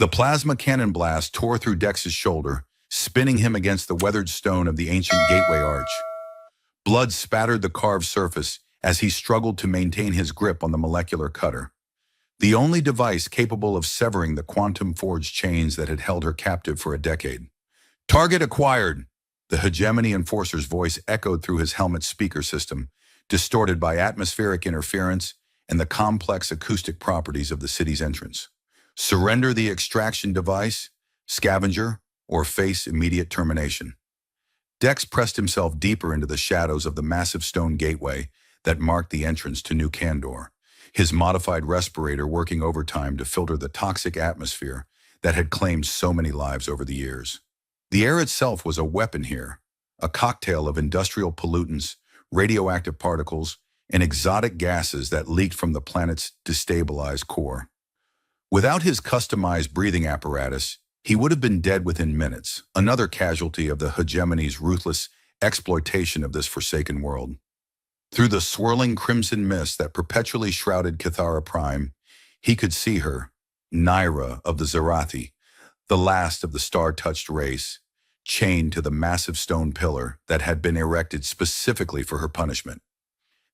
The plasma cannon blast tore through Dex's shoulder, spinning him against the weathered stone of the ancient gateway arch. Blood spattered the carved surface as he struggled to maintain his grip on the molecular cutter, the only device capable of severing the quantum-forged chains that had held her captive for a decade. "Target acquired!" The hegemony enforcer's voice echoed through his helmet's speaker system, distorted by atmospheric interference and the complex acoustic properties of the city's entrance. "Surrender the extraction device, scavenger, or face immediate termination." Dex pressed himself deeper into the shadows of the massive stone gateway that marked the entrance to New Kandor, his modified respirator working overtime to filter the toxic atmosphere that had claimed so many lives over the years. The air itself was a weapon here, a cocktail of industrial pollutants, radioactive particles, and exotic gases that leaked from the planet's destabilized core. Without his customized breathing apparatus, he would have been dead within minutes, another casualty of the hegemony's ruthless exploitation of this forsaken world. Through the swirling crimson mist that perpetually shrouded Cathara Prime, he could see her, Naira of the Zarathi, the last of the star-touched race, chained to the massive stone pillar that had been erected specifically for her punishment.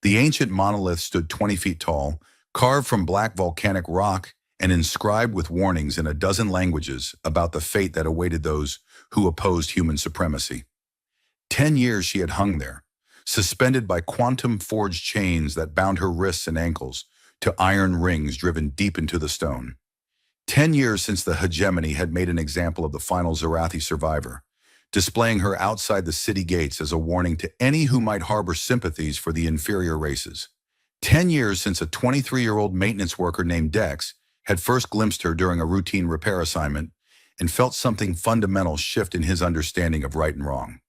The ancient monolith stood 20 feet tall, carved from black volcanic rock and inscribed with warnings in a dozen languages about the fate that awaited those who opposed human supremacy. 10 years she had hung there, suspended by quantum-forged chains that bound her wrists and ankles to iron rings driven deep into the stone. 10 years since the hegemony had made an example of the final Zarathi survivor, displaying her outside the city gates as a warning to any who might harbor sympathies for the inferior races. 10 years since a 23-year-old maintenance worker named Dex had first glimpsed her during a routine repair assignment and felt something fundamental shift in his understanding of right and wrong.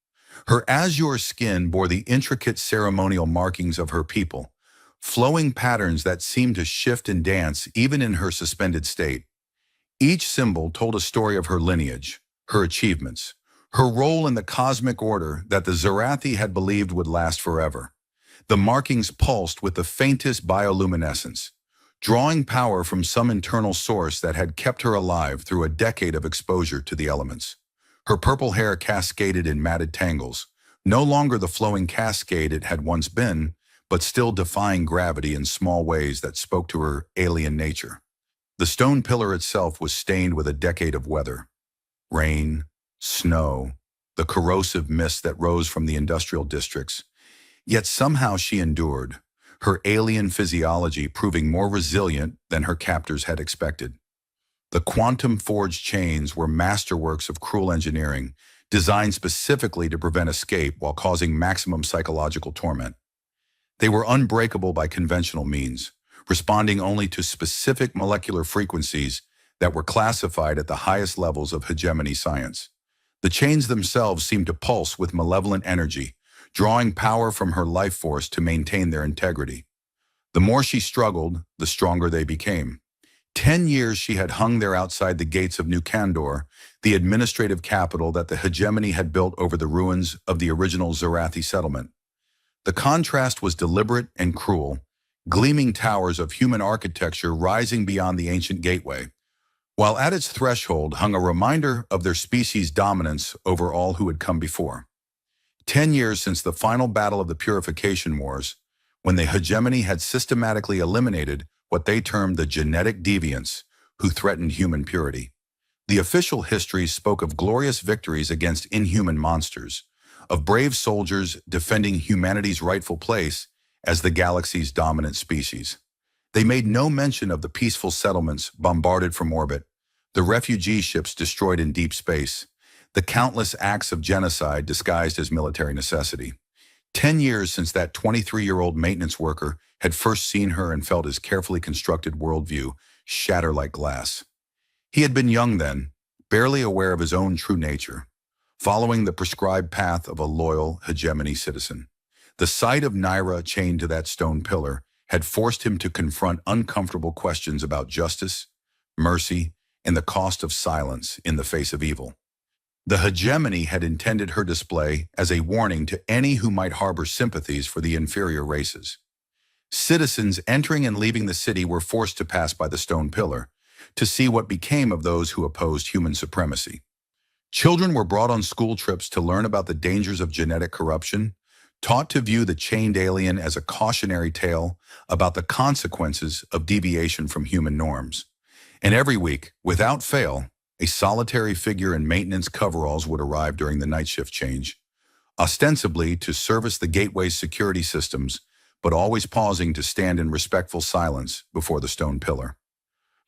Her azure skin bore the intricate ceremonial markings of her people, flowing patterns that seemed to shift and dance even in her suspended state. Each symbol told a story of her lineage, her achievements, her role in the cosmic order that the Zarathi had believed would last forever. The markings pulsed with the faintest bioluminescence, drawing power from some internal source that had kept her alive through a decade of exposure to the elements. Her purple hair cascaded in matted tangles, no longer the flowing cascade it had once been, but still defying gravity in small ways that spoke to her alien nature. The stone pillar itself was stained with a decade of weather. Rain, snow, the corrosive mist that rose from the industrial districts. Yet somehow she endured, her alien physiology proving more resilient than her captors had expected. The quantum-forged chains were masterworks of cruel engineering, designed specifically to prevent escape while causing maximum psychological torment. They were unbreakable by conventional means, responding only to specific molecular frequencies that were classified at the highest levels of hegemony science. The chains themselves seemed to pulse with malevolent energy, drawing power from her life force to maintain their integrity. The more she struggled, the stronger they became. 10 years she had hung there outside the gates of New Kandor, the administrative capital that the hegemony had built over the ruins of the original Zarathi settlement. The contrast was deliberate and cruel, gleaming towers of human architecture rising beyond the ancient gateway, while at its threshold hung a reminder of their species' dominance over all who had come before. 10 years since the final battle of the Purification Wars, when the hegemony had systematically eliminated what they termed the genetic deviants who threatened human purity. The official histories spoke of glorious victories against inhuman monsters, of brave soldiers defending humanity's rightful place as the galaxy's dominant species. They made no mention of the peaceful settlements bombarded from orbit, the refugee ships destroyed in deep space, the countless acts of genocide disguised as military necessity. 10 years since that 23-year-old maintenance worker had first seen her and felt his carefully constructed worldview shatter like glass. He had been young then, barely aware of his own true nature, following the prescribed path of a loyal hegemony citizen. The sight of Naira chained to that stone pillar had forced him to confront uncomfortable questions about justice, mercy, and the cost of silence in the face of evil. The hegemony had intended her display as a warning to any who might harbor sympathies for the inferior races. Citizens entering and leaving the city were forced to pass by the stone pillar, to see what became of those who opposed human supremacy. Children were brought on school trips to learn about the dangers of genetic corruption, taught to view the chained alien as a cautionary tale about the consequences of deviation from human norms. And every week, without fail, a solitary figure in maintenance coveralls would arrive during the night shift change, ostensibly to service the gateway's security systems, but always pausing to stand in respectful silence before the stone pillar.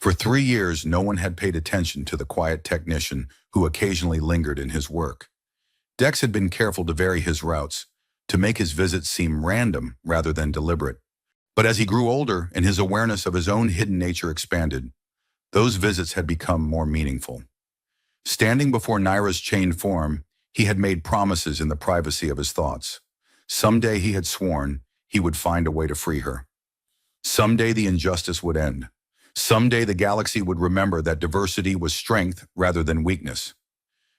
For 3 years, no one had paid attention to the quiet technician who occasionally lingered in his work. Dex had been careful to vary his routes, to make his visits seem random rather than deliberate. But as he grew older and his awareness of his own hidden nature expanded, those visits had become more meaningful. Standing before Naira's chained form, he had made promises in the privacy of his thoughts. Someday, he had sworn, he would find a way to free her. Someday the injustice would end. Someday the galaxy would remember that diversity was strength rather than weakness.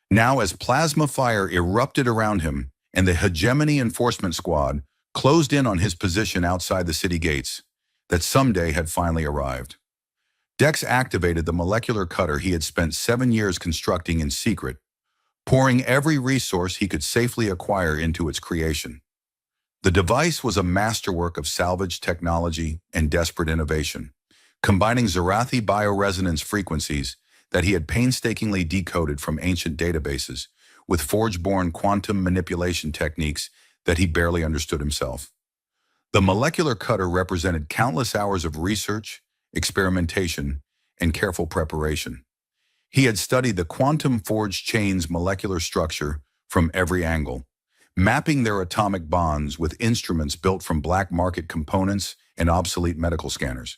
Now, as plasma fire erupted around him and the Hegemony Enforcement Squad closed in on his position outside the city gates, that someday had finally arrived. Dex activated the molecular cutter he had spent 7 years constructing in secret, pouring every resource he could safely acquire into its creation. The device was a masterwork of salvaged technology and desperate innovation, combining Zarathi bioresonance frequencies that he had painstakingly decoded from ancient databases with Forge-born quantum manipulation techniques that he barely understood himself. The molecular cutter represented countless hours of research, experimentation, and careful preparation. He had studied the quantum forged chain's molecular structure from every angle, mapping their atomic bonds with instruments built from black market components and obsolete medical scanners.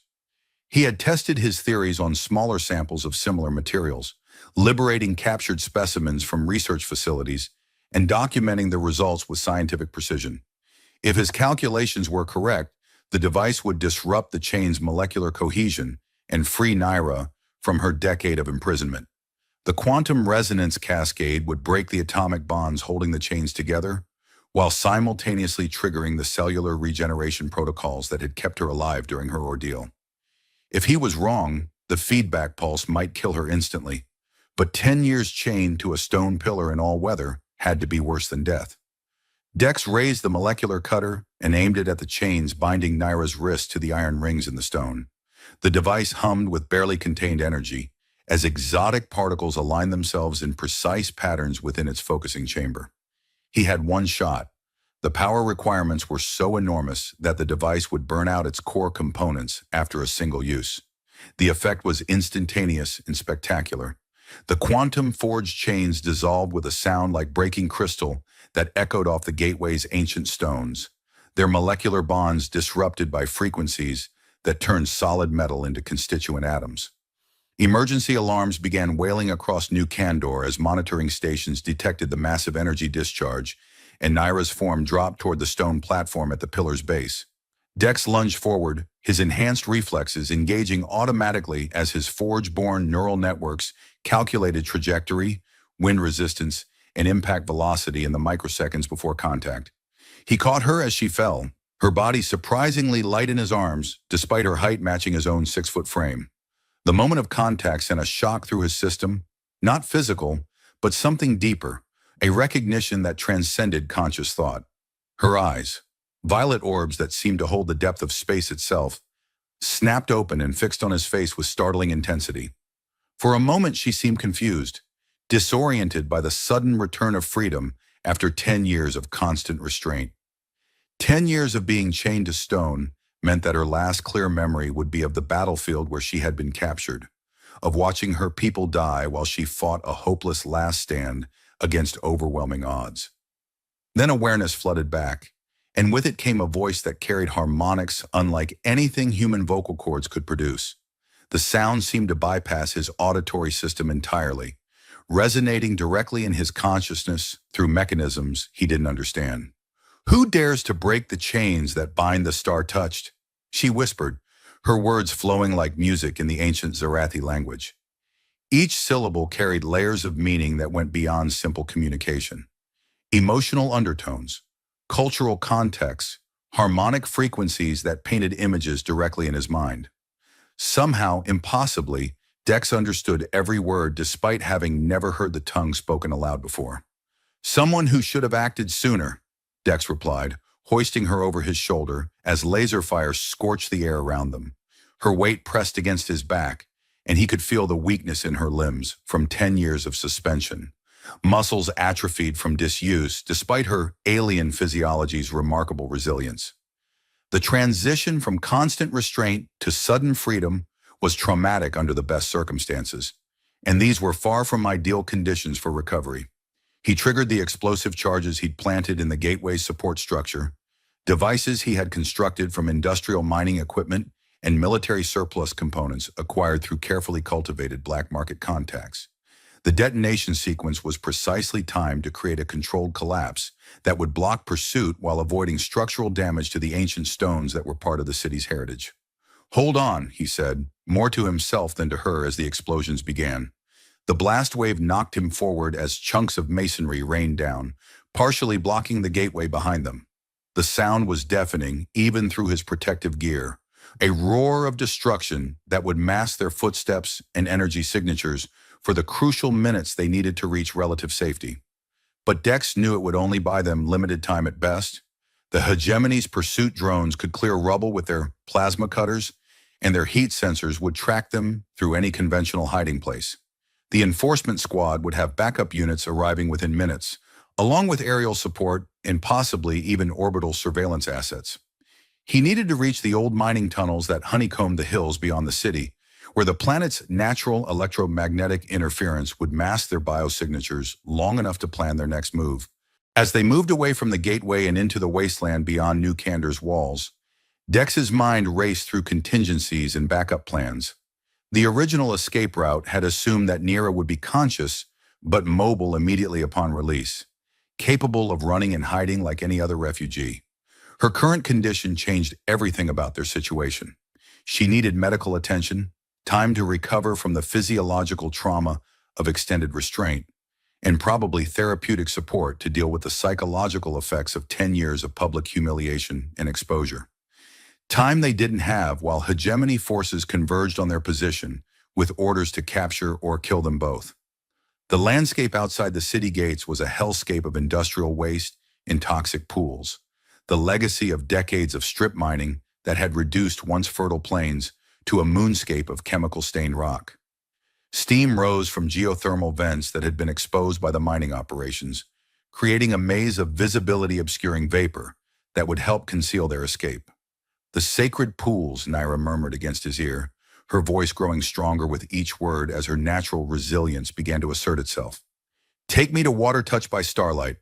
He had tested his theories on smaller samples of similar materials, liberating captured specimens from research facilities and documenting the results with scientific precision. If his calculations were correct, the device would disrupt the chain's molecular cohesion and free Naira from her decade of imprisonment. The quantum resonance cascade would break the atomic bonds holding the chains together, while simultaneously triggering the cellular regeneration protocols that had kept her alive during her ordeal. If he was wrong, the feedback pulse might kill her instantly, but 10 years chained to a stone pillar in all weather had to be worse than death. Dex raised the molecular cutter and aimed it at the chains binding Naira's wrists to the iron rings in the stone. The device hummed with barely contained energy as exotic particles aligned themselves in precise patterns within its focusing chamber. He had one shot. The power requirements were so enormous that the device would burn out its core components after a single use. The effect was instantaneous and spectacular. The quantum forged chains dissolved with a sound like breaking crystal that echoed off the gateway's ancient stones, their molecular bonds disrupted by frequencies that turned solid metal into constituent atoms. Emergency alarms began wailing across New Kandor as monitoring stations detected the massive energy discharge, and Naira's form dropped toward the stone platform at the pillar's base. Dex lunged forward, his enhanced reflexes engaging automatically as his forge-born neural networks calculated trajectory, wind resistance, and impact velocity in the microseconds before contact. He caught her as she fell, her body surprisingly light in his arms, despite her height matching his own 6-foot frame. The moment of contact sent a shock through his system, not physical, but something deeper, a recognition that transcended conscious thought. Her eyes, violet orbs that seemed to hold the depth of space itself, snapped open and fixed on his face with startling intensity. For a moment she seemed confused, disoriented by the sudden return of freedom after 10 years of constant restraint. 10 years of being chained to stone meant that her last clear memory would be of the battlefield where she had been captured, of watching her people die while she fought a hopeless last stand against overwhelming odds. Then awareness flooded back, and with it came a voice that carried harmonics unlike anything human vocal cords could produce. The sound seemed to bypass his auditory system entirely, resonating directly in his consciousness through mechanisms he didn't understand. "Who dares to break the chains that bind the star-touched?" she whispered, her words flowing like music in the ancient Zarathi language. Each syllable carried layers of meaning that went beyond simple communication. Emotional undertones, cultural contexts, harmonic frequencies that painted images directly in his mind. Somehow, impossibly, Dex understood every word despite having never heard the tongue spoken aloud before. Someone who should have acted sooner, Dex replied, hoisting her over his shoulder as laser fire scorched the air around them. Her weight pressed against his back, and he could feel the weakness in her limbs from 10 years of suspension. Muscles atrophied from disuse despite her alien physiology's remarkable resilience. The transition from constant restraint to sudden freedom was traumatic under the best circumstances, and these were far from ideal conditions for recovery. He triggered the explosive charges he'd planted in the gateway's support structure, devices he had constructed from industrial mining equipment and military surplus components acquired through carefully cultivated black market contacts. The detonation sequence was precisely timed to create a controlled collapse that would block pursuit while avoiding structural damage to the ancient stones that were part of the city's heritage. "Hold on," he said, more to himself than to her as the explosions began. The blast wave knocked him forward as chunks of masonry rained down, partially blocking the gateway behind them. The sound was deafening, even through his protective gear, a roar of destruction that would mask their footsteps and energy signatures for the crucial minutes they needed to reach relative safety. But Dex knew it would only buy them limited time at best. The hegemony's pursuit drones could clear rubble with their plasma cutters, and their heat sensors would track them through any conventional hiding place. The enforcement squad would have backup units arriving within minutes, along with aerial support and possibly even orbital surveillance assets. He needed to reach the old mining tunnels that honeycombed the hills beyond the city, where the planet's natural electromagnetic interference would mask their biosignatures long enough to plan their next move. As they moved away from the gateway and into the wasteland beyond New Kander's walls, Dex's mind raced through contingencies and backup plans. The original escape route had assumed that Neera would be conscious, but mobile immediately upon release, capable of running and hiding like any other refugee. Her current condition changed everything about their situation. She needed medical attention, time to recover from the physiological trauma of extended restraint, and probably therapeutic support to deal with the psychological effects of 10 years of public humiliation and exposure. Time they didn't have while hegemony forces converged on their position with orders to capture or kill them both. The landscape outside the city gates was a hellscape of industrial waste and toxic pools, the legacy of decades of strip mining that had reduced once fertile plains to a moonscape of chemical-stained rock. Steam rose from geothermal vents that had been exposed by the mining operations, creating a maze of visibility-obscuring vapor that would help conceal their escape. "The sacred pools," Neera murmured against his ear, her voice growing stronger with each word as her natural resilience began to assert itself. "Take me to water touched by starlight."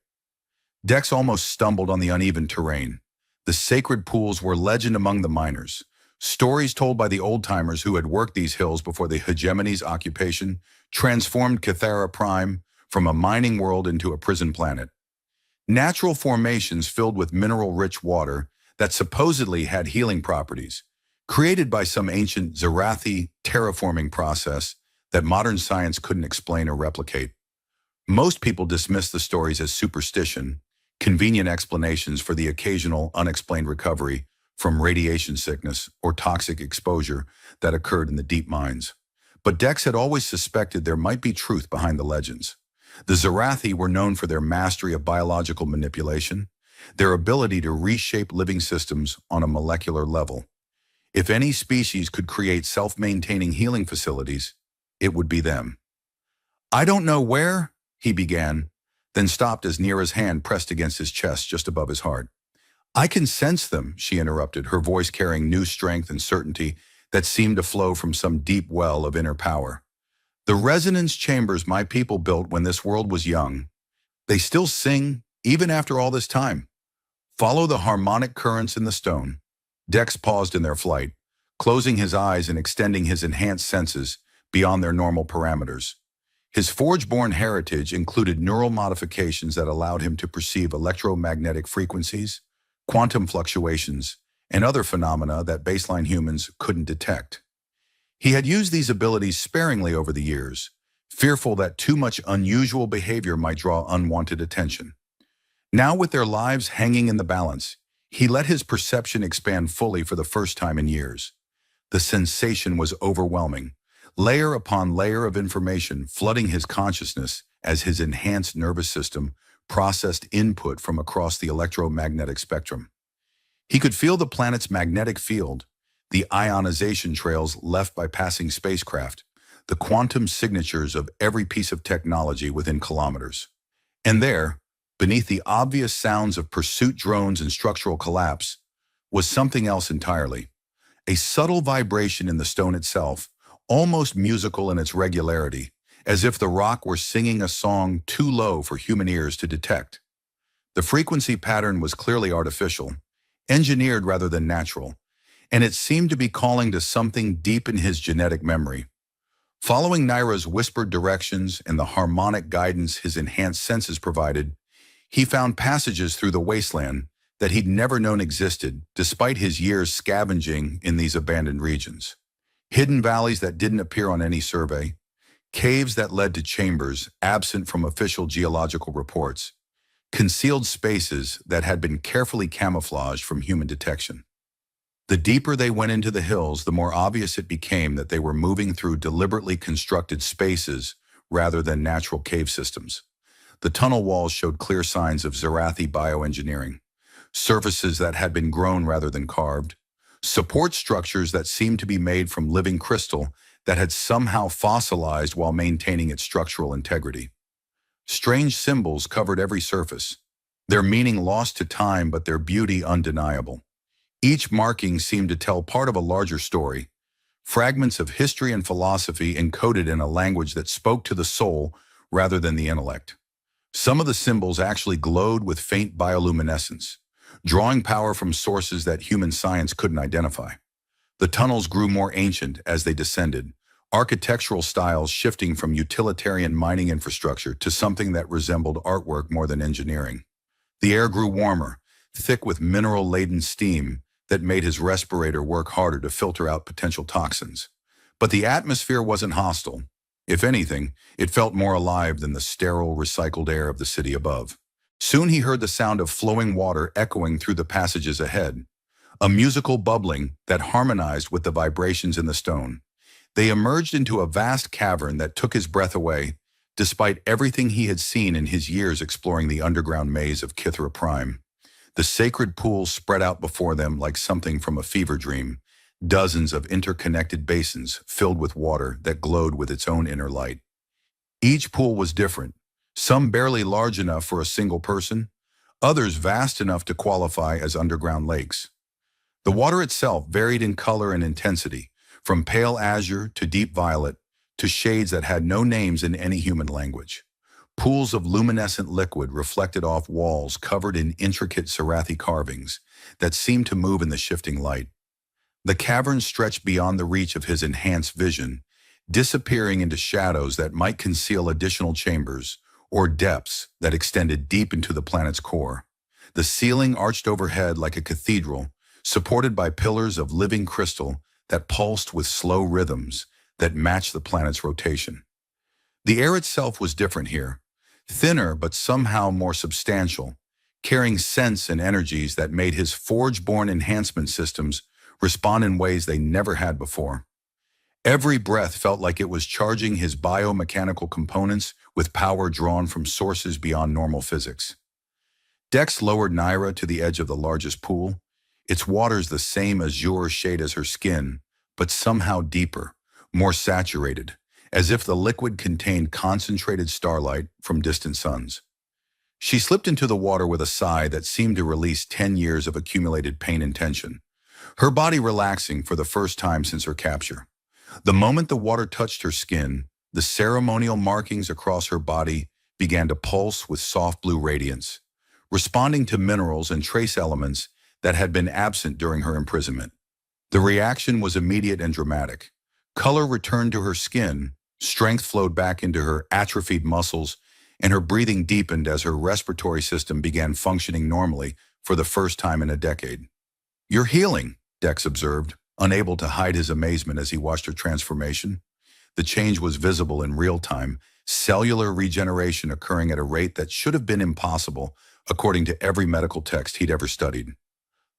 Dex almost stumbled on the uneven terrain. The sacred pools were legend among the miners, stories told by the old-timers who had worked these hills before the hegemony's occupation transformed Cathara Prime from a mining world into a prison planet. Natural formations filled with mineral-rich water that supposedly had healing properties, created by some ancient Zarathi terraforming process that modern science couldn't explain or replicate. Most people dismissed the stories as superstition, convenient explanations for the occasional unexplained recovery from radiation sickness or toxic exposure that occurred in the deep mines. But Dex had always suspected there might be truth behind the legends. The Zarathi were known for their mastery of biological manipulation, their ability to reshape living systems on a molecular level. If any species could create self-maintaining healing facilities, it would be them. "I don't know where," he began, then stopped as Neera's hand pressed against his chest just above his heart. "I can sense them," she interrupted, her voice carrying new strength and certainty that seemed to flow from some deep well of inner power. "The resonance chambers my people built when this world was young. They still sing, even after all this time. Follow the harmonic currents in the stone." Dex paused in their flight, closing his eyes and extending his enhanced senses beyond their normal parameters. His Forge-born heritage included neural modifications that allowed him to perceive electromagnetic frequencies, quantum fluctuations, and other phenomena that baseline humans couldn't detect. He had used these abilities sparingly over the years, fearful that too much unusual behavior might draw unwanted attention. Now, with their lives hanging in the balance, he let his perception expand fully for the first time in years. The sensation was overwhelming, layer upon layer of information flooding his consciousness as his enhanced nervous system processed input from across the electromagnetic spectrum. He could feel the planet's magnetic field, the ionization trails left by passing spacecraft, the quantum signatures of every piece of technology within kilometers. And there, beneath the obvious sounds of pursuit drones and structural collapse, was something else entirely. A subtle vibration in the stone itself, almost musical in its regularity, as if the rock were singing a song too low for human ears to detect. The frequency pattern was clearly artificial, engineered rather than natural, and it seemed to be calling to something deep in his genetic memory. Following Naira's whispered directions and the harmonic guidance his enhanced senses provided, he found passages through the wasteland that he'd never known existed, despite his years scavenging in these abandoned regions. Hidden valleys that didn't appear on any survey, caves that led to chambers absent from official geological reports, concealed spaces that had been carefully camouflaged from human detection. The deeper they went into the hills, the more obvious it became that they were moving through deliberately constructed spaces rather than natural cave systems. The tunnel walls showed clear signs of Zarathi bioengineering, surfaces that had been grown rather than carved, support structures that seemed to be made from living crystal that had somehow fossilized while maintaining its structural integrity. Strange symbols covered every surface, their meaning lost to time but their beauty undeniable. Each marking seemed to tell part of a larger story, fragments of history and philosophy encoded in a language that spoke to the soul rather than the intellect. Some of the symbols actually glowed with faint bioluminescence, drawing power from sources that human science couldn't identify. The tunnels grew more ancient as they descended, architectural styles shifting from utilitarian mining infrastructure to something that resembled artwork more than engineering. The air grew warmer, thick with mineral-laden steam that made his respirator work harder to filter out potential toxins. But the atmosphere wasn't hostile. If anything, it felt more alive than the sterile, recycled air of the city above. Soon he heard the sound of flowing water echoing through the passages ahead, a musical bubbling that harmonized with the vibrations in the stone. They emerged into a vast cavern that took his breath away, despite everything he had seen in his years exploring the underground maze of Kithra Prime. The sacred pool spread out before them like something from a fever dream, dozens of interconnected basins filled with water that glowed with its own inner light. Each pool was different, some barely large enough for a single person, others vast enough to qualify as underground lakes. The water itself varied in color and intensity, from pale azure to deep violet to shades that had no names in any human language. Pools of luminescent liquid reflected off walls covered in intricate Zarathi carvings that seemed to move in the shifting light. The cavern stretched beyond the reach of his enhanced vision, disappearing into shadows that might conceal additional chambers or depths that extended deep into the planet's core. The ceiling arched overhead like a cathedral, supported by pillars of living crystal that pulsed with slow rhythms that matched the planet's rotation. The air itself was different here, thinner but somehow more substantial, carrying scents and energies that made his forge-born enhancement systems respond in ways they never had before. Every breath felt like it was charging his biomechanical components with power drawn from sources beyond normal physics. Dex lowered Naira to the edge of the largest pool, its waters the same azure shade as her skin, but somehow deeper, more saturated, as if the liquid contained concentrated starlight from distant suns. She slipped into the water with a sigh that seemed to release 10 years of accumulated pain and tension, her body relaxing for the first time since her capture. The moment the water touched her skin, the ceremonial markings across her body began to pulse with soft blue radiance, responding to minerals and trace elements that had been absent during her imprisonment. The reaction was immediate and dramatic. Color returned to her skin, strength flowed back into her atrophied muscles, and her breathing deepened as her respiratory system began functioning normally for the first time in a decade. "You're healing," Dex observed, unable to hide his amazement as he watched her transformation. The change was visible in real time, cellular regeneration occurring at a rate that should have been impossible, according to every medical text he'd ever studied.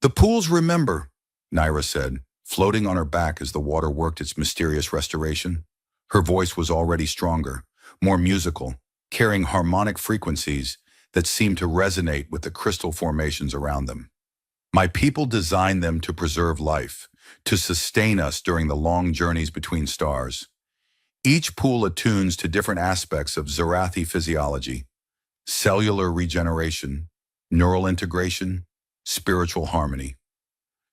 "The pools remember," Naira said, floating on her back as the water worked its mysterious restoration. Her voice was already stronger, more musical, carrying harmonic frequencies that seemed to resonate with the crystal formations around them. My people designed them to preserve life, to sustain us during the long journeys between stars. Each pool attunes to different aspects of Zarathi physiology: cellular regeneration, neural integration, spiritual harmony.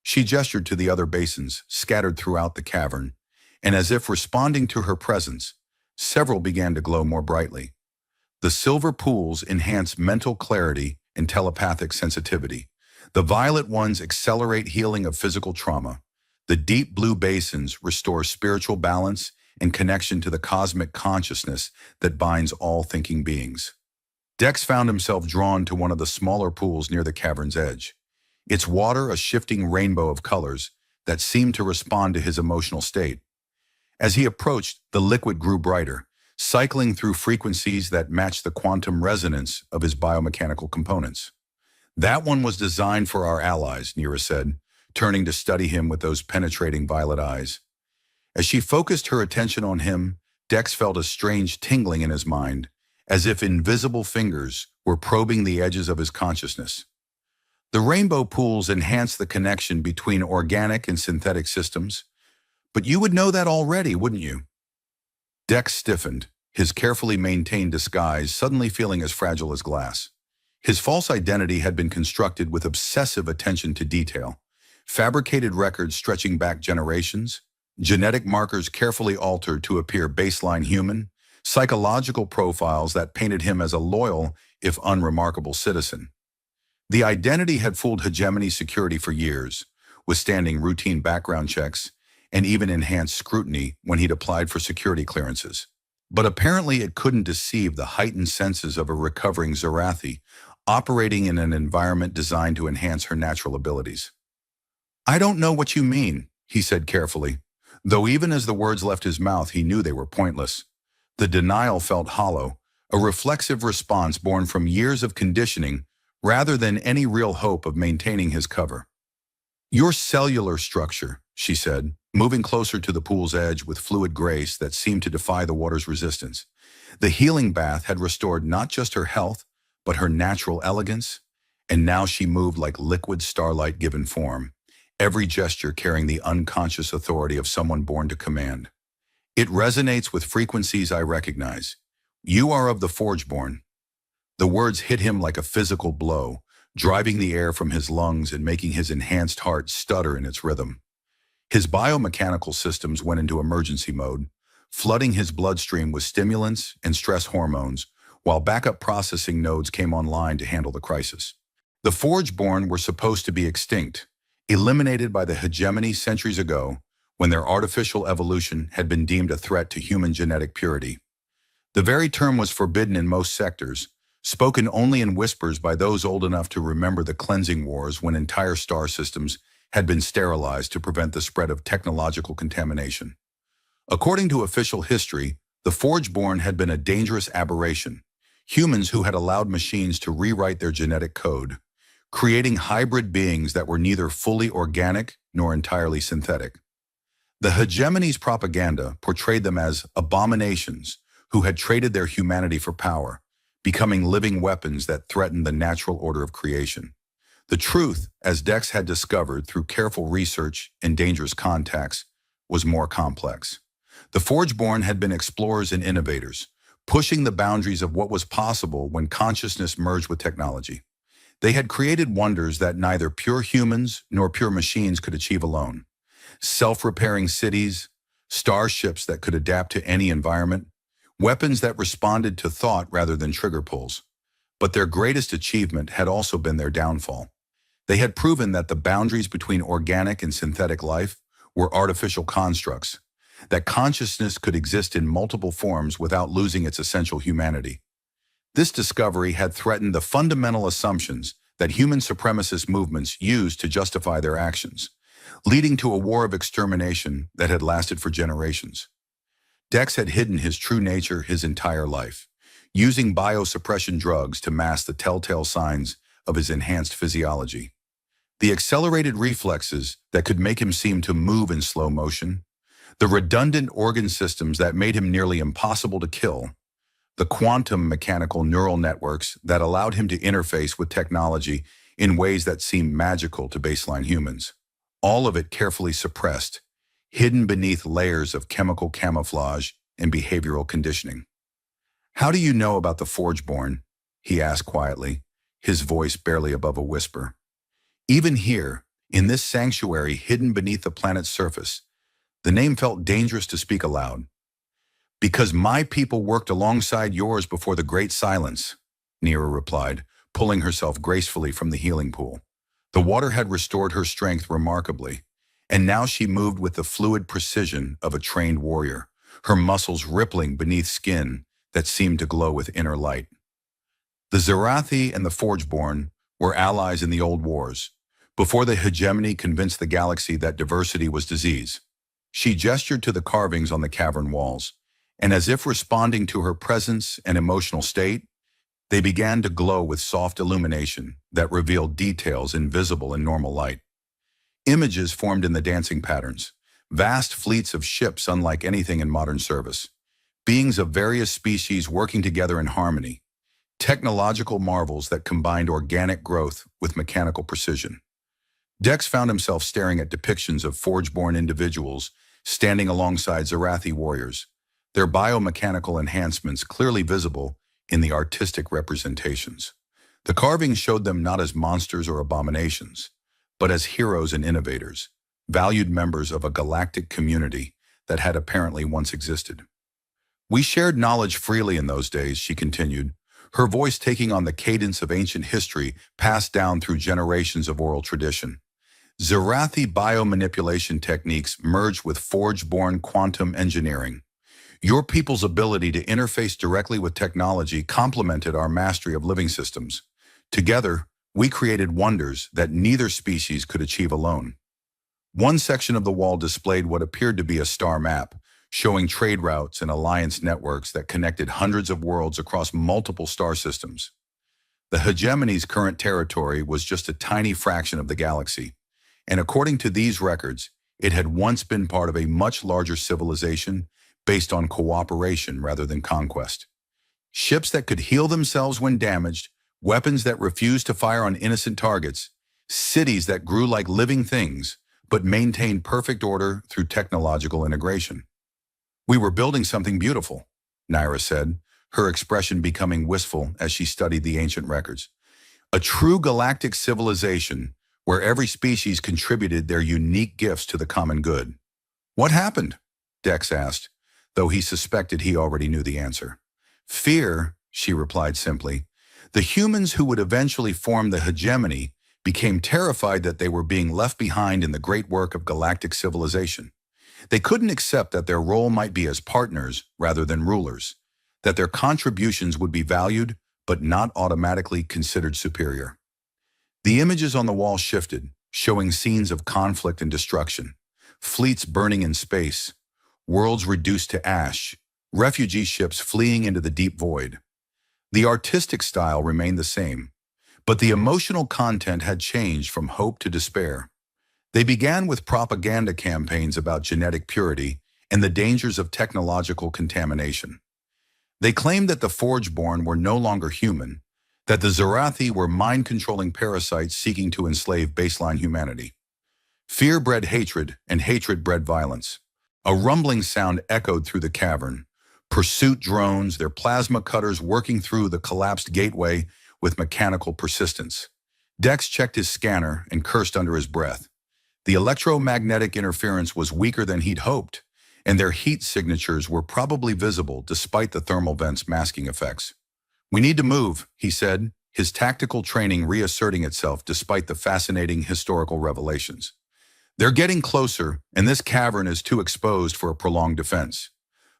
She gestured to the other basins scattered throughout the cavern, and as if responding to her presence, several began to glow more brightly. The silver pools enhance mental clarity and telepathic sensitivity. The violet ones accelerate healing of physical trauma. The deep blue basins restore spiritual balance and connection to the cosmic consciousness that binds all thinking beings. Dex found himself drawn to one of the smaller pools near the cavern's edge, its water a shifting rainbow of colors that seemed to respond to his emotional state. As he approached, the liquid grew brighter, cycling through frequencies that matched the quantum resonance of his biomechanical components. That one was designed for our allies, Nira said, turning to study him with those penetrating violet eyes. As she focused her attention on him, Dex felt a strange tingling in his mind, as if invisible fingers were probing the edges of his consciousness. The rainbow pools enhance the connection between organic and synthetic systems, but you would know that already, wouldn't you? Dex stiffened, his carefully maintained disguise suddenly feeling as fragile as glass. His false identity had been constructed with obsessive attention to detail, fabricated records stretching back generations, genetic markers carefully altered to appear baseline human, psychological profiles that painted him as a loyal, if unremarkable citizen. The identity had fooled Hegemony Security for years, withstanding routine background checks and even enhanced scrutiny when he'd applied for security clearances. But apparently it couldn't deceive the heightened senses of a recovering Zarathi operating in an environment designed to enhance her natural abilities. "I don't know what you mean," he said carefully, though even as the words left his mouth he knew they were pointless. The denial felt hollow, a reflexive response born from years of conditioning rather than any real hope of maintaining his cover. "Your cellular structure," she said, moving closer to the pool's edge with fluid grace that seemed to defy the water's resistance. The healing bath had restored not just her health, but her natural elegance, and now she moved like liquid starlight given form, every gesture carrying the unconscious authority of someone born to command. "It resonates with frequencies I recognize. You are of the Forgeborn." The words hit him like a physical blow, driving the air from his lungs and making his enhanced heart stutter in its rhythm. His biomechanical systems went into emergency mode, flooding his bloodstream with stimulants and stress hormones, while backup processing nodes came online to handle the crisis. The Forgeborn were supposed to be extinct, eliminated by the Hegemony centuries ago when their artificial evolution had been deemed a threat to human genetic purity. The very term was forbidden in most sectors, spoken only in whispers by those old enough to remember the cleansing wars when entire star systems had been sterilized to prevent the spread of technological contamination. According to official history, the Forgeborn had been a dangerous aberration, humans who had allowed machines to rewrite their genetic code, creating hybrid beings that were neither fully organic nor entirely synthetic. The Hegemony's propaganda portrayed them as abominations who had traded their humanity for power, becoming living weapons that threatened the natural order of creation. The truth, as Dex had discovered through careful research and dangerous contacts, was more complex. The Forgeborn had been explorers and innovators, pushing the boundaries of what was possible when consciousness merged with technology. They had created wonders that neither pure humans nor pure machines could achieve alone. Self-repairing cities, starships that could adapt to any environment, weapons that responded to thought rather than trigger pulls. But their greatest achievement had also been their downfall. They had proven that the boundaries between organic and synthetic life were artificial constructs, that consciousness could exist in multiple forms without losing its essential humanity. This discovery had threatened the fundamental assumptions that human supremacist movements used to justify their actions, leading to a war of extermination that had lasted for generations. Dex had hidden his true nature his entire life, using biosuppression drugs to mask the telltale signs of his enhanced physiology. The accelerated reflexes that could make him seem to move in slow motion, The redundant organ systems that made him nearly impossible to kill, the quantum mechanical neural networks that allowed him to interface with technology in ways that seemed magical to baseline humans. All of it carefully suppressed, hidden beneath layers of chemical camouflage and behavioral conditioning. "How do you know about the Forgeborn?" he asked quietly, his voice barely above a whisper. Even here, in this sanctuary hidden beneath the planet's surface, the name felt dangerous to speak aloud. "Because my people worked alongside yours before the Great Silence," Nira replied, pulling herself gracefully from the healing pool. The water had restored her strength remarkably, and now she moved with the fluid precision of a trained warrior, her muscles rippling beneath skin that seemed to glow with inner light. The Zerathi and the Forgeborn were allies in the old wars, before the hegemony convinced the galaxy that diversity was disease. She gestured to the carvings on the cavern walls, and as if responding to her presence and emotional state, they began to glow with soft illumination that revealed details invisible in normal light. Images formed in the dancing patterns, vast fleets of ships unlike anything in modern service, beings of various species working together in harmony, technological marvels that combined organic growth with mechanical precision. Dex found himself staring at depictions of Forgeborn individuals standing alongside Zerathi warriors, their biomechanical enhancements clearly visible in the artistic representations. The carvings showed them not as monsters or abominations, but as heroes and innovators, valued members of a galactic community that had apparently once existed. "We shared knowledge freely in those days," she continued, her voice taking on the cadence of ancient history passed down through generations of oral tradition. Zerathi biomanipulation techniques merged with Forgeborn quantum engineering. Your people's ability to interface directly with technology complemented our mastery of living systems. Together, we created wonders that neither species could achieve alone. One section of the wall displayed what appeared to be a star map, showing trade routes and alliance networks that connected hundreds of worlds across multiple star systems. The hegemony's current territory was just a tiny fraction of the galaxy, and according to these records, it had once been part of a much larger civilization based on cooperation rather than conquest. Ships that could heal themselves when damaged, weapons that refused to fire on innocent targets, cities that grew like living things, but maintained perfect order through technological integration. "We were building something beautiful," Nira said, her expression becoming wistful as she studied the ancient records. "A true galactic civilization where every species contributed their unique gifts to the common good." "What happened?" Dex asked, though he suspected he already knew the answer. "Fear," she replied simply. "The humans who would eventually form the hegemony became terrified that they were being left behind in the great work of galactic civilization. They couldn't accept that their role might be as partners rather than rulers, that their contributions would be valued but not automatically considered superior." The images on the wall shifted, showing scenes of conflict and destruction, fleets burning in space, worlds reduced to ash, refugee ships fleeing into the deep void. The artistic style remained the same, but the emotional content had changed from hope to despair. They began with propaganda campaigns about genetic purity and the dangers of technological contamination. They claimed that the Forgeborn were no longer human, that the Zerathi were mind-controlling parasites seeking to enslave baseline humanity. Fear bred hatred, and hatred bred violence. A rumbling sound echoed through the cavern. Pursuit drones, their plasma cutters working through the collapsed gateway with mechanical persistence. Dex checked his scanner and cursed under his breath. The electromagnetic interference was weaker than he'd hoped, and their heat signatures were probably visible despite the thermal vents' masking effects. "We need to move," he said, his tactical training reasserting itself despite the fascinating historical revelations. "They're getting closer, and this cavern is too exposed for a prolonged defense."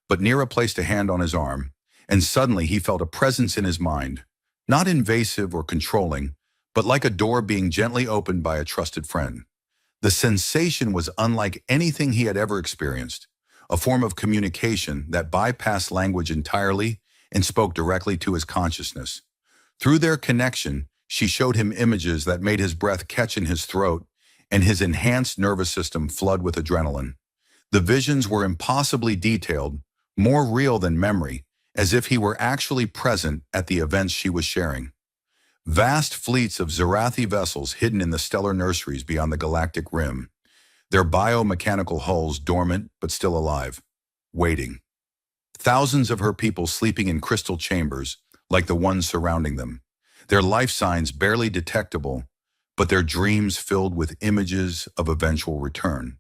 But Nira placed a hand on his arm, and suddenly he felt a presence in his mind, not invasive or controlling, but like a door being gently opened by a trusted friend. The sensation was unlike anything he had ever experienced, a form of communication that bypassed language entirely and spoke directly to his consciousness. Through their connection, she showed him images that made his breath catch in his throat and his enhanced nervous system flood with adrenaline. The visions were impossibly detailed, more real than memory, as if he were actually present at the events she was sharing. Vast fleets of Zarathi vessels hidden in the stellar nurseries beyond the galactic rim, their biomechanical hulls dormant but still alive, waiting. Thousands of her people sleeping in crystal chambers, like the ones surrounding them, their life signs barely detectable, but their dreams filled with images of eventual return.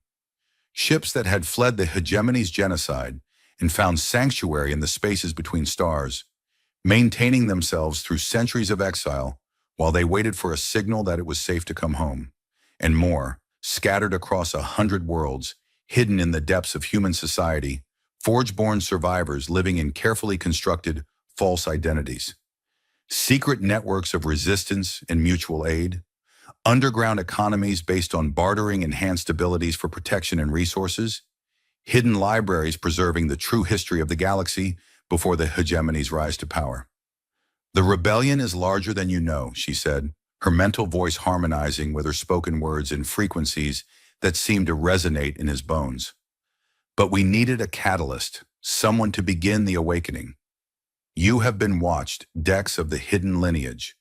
Ships that had fled the hegemony's genocide and found sanctuary in the spaces between stars, maintaining themselves through centuries of exile while they waited for a signal that it was safe to come home. And more, scattered across 100 worlds, hidden in the depths of human society, Forge-born survivors living in carefully constructed false identities. Secret networks of resistance and mutual aid, underground economies based on bartering enhanced abilities for protection and resources, hidden libraries preserving the true history of the galaxy before the hegemony's rise to power. "The rebellion is larger than you know," she said, her mental voice harmonizing with her spoken words in frequencies that seemed to resonate in his bones. "But we needed a catalyst, someone to begin the awakening. You have been watched, Dex of the hidden lineage.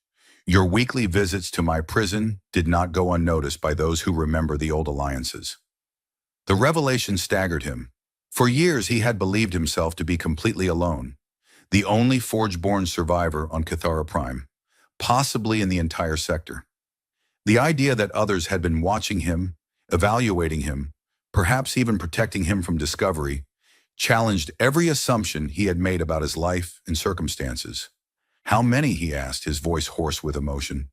Your weekly visits to my prison did not go unnoticed by those who remember the old alliances." The revelation staggered him. For years he had believed himself to be completely alone, the only Forge-born survivor on Cathara Prime, possibly in the entire sector. The idea that others had been watching him, evaluating him, perhaps even protecting him from discovery, challenged every assumption he had made about his life and circumstances. "How many?" he asked, his voice hoarse with emotion.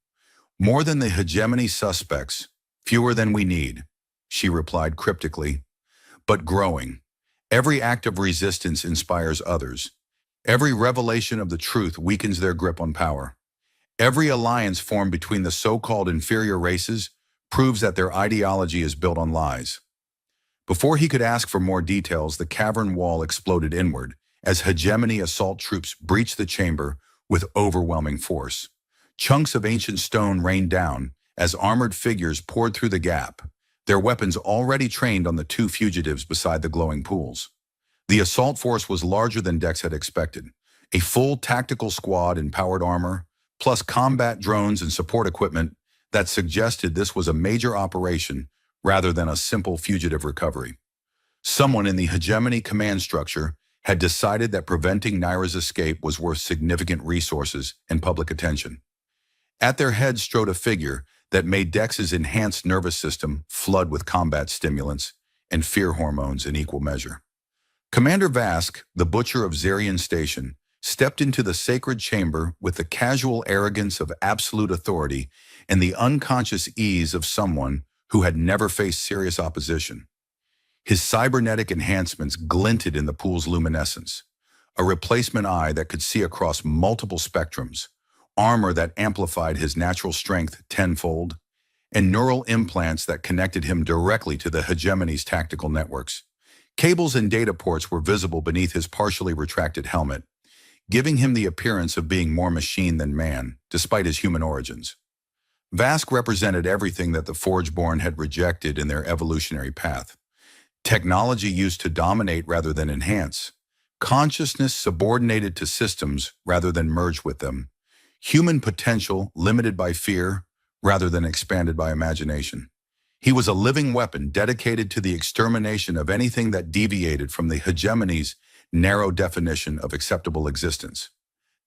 "More than the hegemony suspects, fewer than we need," she replied cryptically. "But growing. Every act of resistance inspires others. Every revelation of the truth weakens their grip on power. Every alliance formed between the so-called inferior races proves that their ideology is built on lies." Before he could ask for more details, the cavern wall exploded inward as hegemony assault troops breached the chamber with overwhelming force. Chunks of ancient stone rained down as armored figures poured through the gap, their weapons already trained on the two fugitives beside the glowing pools. The assault force was larger than Dex had expected. A full tactical squad in powered armor, plus combat drones and support equipment that suggested this was a major operation rather than a simple fugitive recovery. Someone in the hegemony command structure had decided that preventing Naira's escape was worth significant resources and public attention. At their head strode a figure that made Dex's enhanced nervous system flood with combat stimulants and fear hormones in equal measure. Commander Vask, the butcher of Zarian Station, stepped into the sacred chamber with the casual arrogance of absolute authority and the unconscious ease of someone who had never faced serious opposition. His cybernetic enhancements glinted in the pool's luminescence, a replacement eye that could see across multiple spectrums, armor that amplified his natural strength tenfold, and neural implants that connected him directly to the hegemony's tactical networks. Cables and data ports were visible beneath his partially retracted helmet, giving him the appearance of being more machine than man, despite his human origins. Vask represented everything that the Forge-born had rejected in their evolutionary path. Technology used to dominate rather than enhance. Consciousness subordinated to systems rather than merge with them. Human potential limited by fear rather than expanded by imagination. He was a living weapon dedicated to the extermination of anything that deviated from the hegemony's narrow definition of acceptable existence.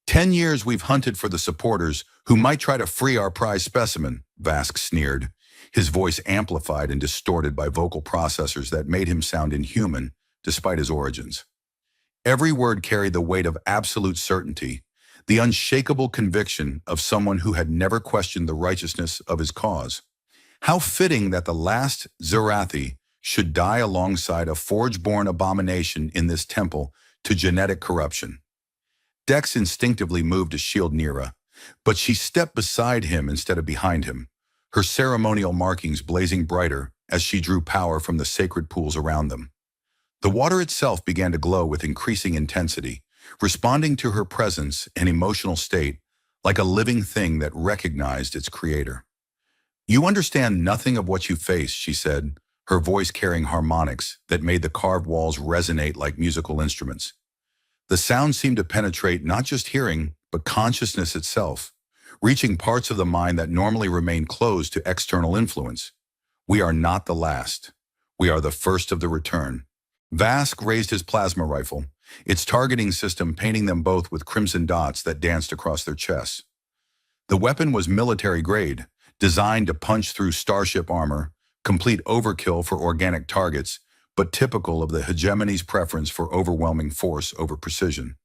10 years we've hunted for the supporters who might try to free our prize specimen," Vask sneered, his voice amplified and distorted by vocal processors that made him sound inhuman despite his origins. Every word carried the weight of absolute certainty, the unshakable conviction of someone who had never questioned the righteousness of his cause. How fitting that the last Zarathi should die alongside a Forge-born abomination in this temple to genetic corruption. Dex instinctively moved to shield Nira, but she stepped beside him instead of behind him, her ceremonial markings blazing brighter as she drew power from the sacred pools around them. The water itself began to glow with increasing intensity, responding to her presence and emotional state like a living thing that recognized its creator. "You understand nothing of what you face," she said, her voice carrying harmonics that made the carved walls resonate like musical instruments. The sound seemed to penetrate not just hearing, but consciousness itself, reaching parts of the mind that normally remain closed to external influence. We are not the last. We are the first of the return. Vask raised his plasma rifle, its targeting system painting them both with crimson dots that danced across their chests. The weapon was military grade, designed to punch through starship armor, complete overkill for organic targets, but typical of the hegemony's preference for overwhelming force over precision.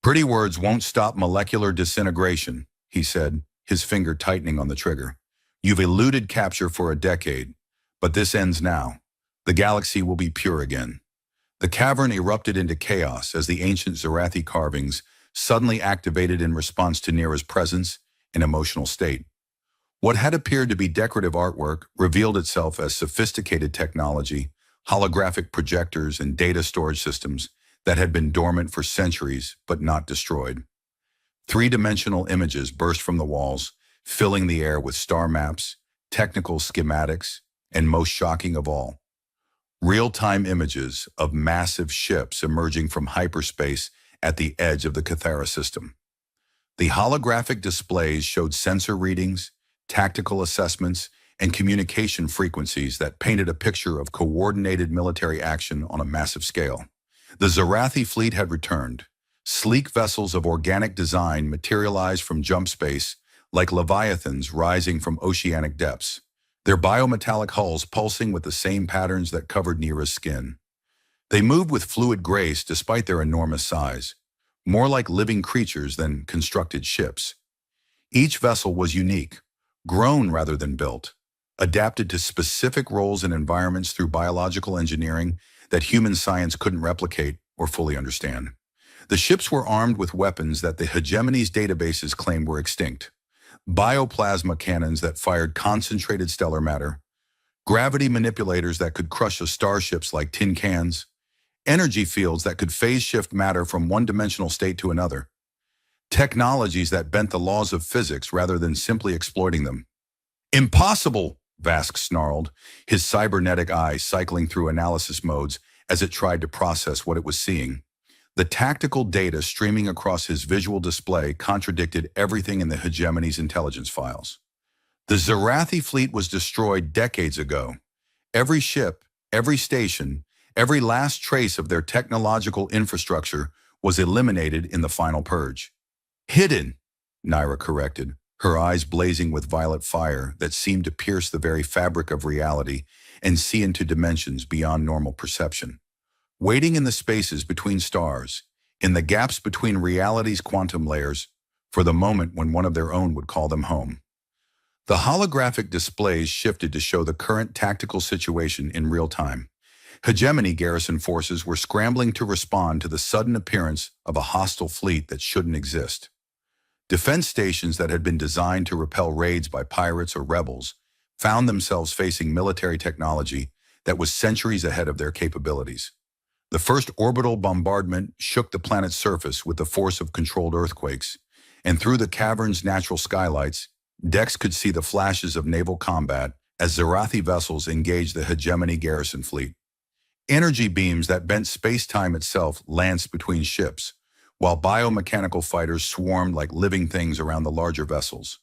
Pretty words won't stop molecular disintegration, he said, his finger tightening on the trigger. You've eluded capture for a decade, but this ends now. The galaxy will be pure again. The cavern erupted into chaos as the ancient Zarathi carvings suddenly activated in response to Nira's presence and emotional state. What had appeared to be decorative artwork revealed itself as sophisticated technology, holographic projectors, and data storage systems that had been dormant for centuries but not destroyed. Three-dimensional images burst from the walls, filling the air with star maps, technical schematics, and most shocking of all, real-time images of massive ships emerging from hyperspace at the edge of the Cathara system. The holographic displays showed sensor readings, tactical assessments, and communication frequencies that painted a picture of coordinated military action on a massive scale. The Zarathi fleet had returned. Sleek vessels of organic design materialized from jump space like leviathans rising from oceanic depths, their biometallic hulls pulsing with the same patterns that covered Nira's skin. They moved with fluid grace despite their enormous size, more like living creatures than constructed ships. Each vessel was unique, grown rather than built, adapted to specific roles and environments through biological engineering that human science couldn't replicate or fully understand. The ships were armed with weapons that the hegemony's databases claimed were extinct. Bioplasma cannons that fired concentrated stellar matter, gravity manipulators that could crush starships like tin cans, energy fields that could phase shift matter from one-dimensional state to another, technologies that bent the laws of physics rather than simply exploiting them. Impossible, Vask snarled, his cybernetic eye cycling through analysis modes as it tried to process what it was seeing. The tactical data streaming across his visual display contradicted everything in the hegemony's intelligence files. The Zarathi fleet was destroyed decades ago. Every ship, every station, every last trace of their technological infrastructure was eliminated in the final purge. Hidden, Nira corrected, her eyes blazing with violet fire that seemed to pierce the very fabric of reality and see into dimensions beyond normal perception. Waiting in the spaces between stars, in the gaps between reality's quantum layers, for the moment when one of their own would call them home. The holographic displays shifted to show the current tactical situation in real time. Hegemony garrison forces were scrambling to respond to the sudden appearance of a hostile fleet that shouldn't exist. Defense stations that had been designed to repel raids by pirates or rebels found themselves facing military technology that was centuries ahead of their capabilities. The first orbital bombardment shook the planet's surface with the force of controlled earthquakes, and through the cavern's natural skylights, Dex could see the flashes of naval combat as Zarathi vessels engaged the hegemony garrison fleet. Energy beams that bent space-time itself lanced between ships, while biomechanical fighters swarmed like living things around the larger vessels.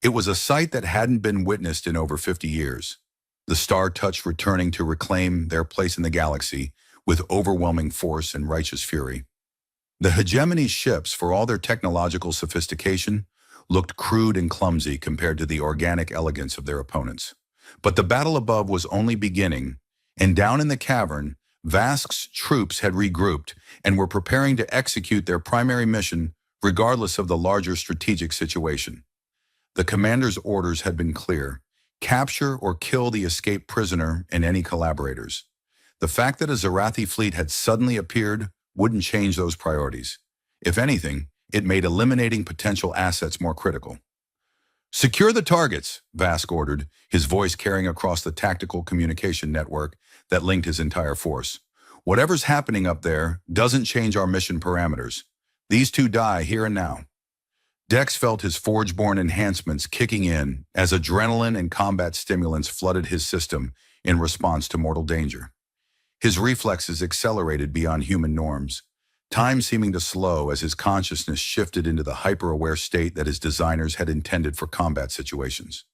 It was a sight that hadn't been witnessed in over 50 years, the Star Touch returning to reclaim their place in the galaxy with overwhelming force and righteous fury. The hegemony's ships, for all their technological sophistication, looked crude and clumsy compared to the organic elegance of their opponents. But the battle above was only beginning, and down in the cavern, Vask's troops had regrouped and were preparing to execute their primary mission regardless of the larger strategic situation. The commander's orders had been clear: capture or kill the escaped prisoner and any collaborators. The fact that a Zarathi fleet had suddenly appeared wouldn't change those priorities. If anything, it made eliminating potential assets more critical. Secure the targets, Vask ordered, his voice carrying across the tactical communication network that linked his entire force. Whatever's happening up there doesn't change our mission parameters. These two die here and now. Dex felt his Forge-born enhancements kicking in as adrenaline and combat stimulants flooded his system, in response to mortal danger. His reflexes accelerated beyond human norms, time seeming to slow as his consciousness shifted into the hyper-aware state that his designers had intended for combat situations.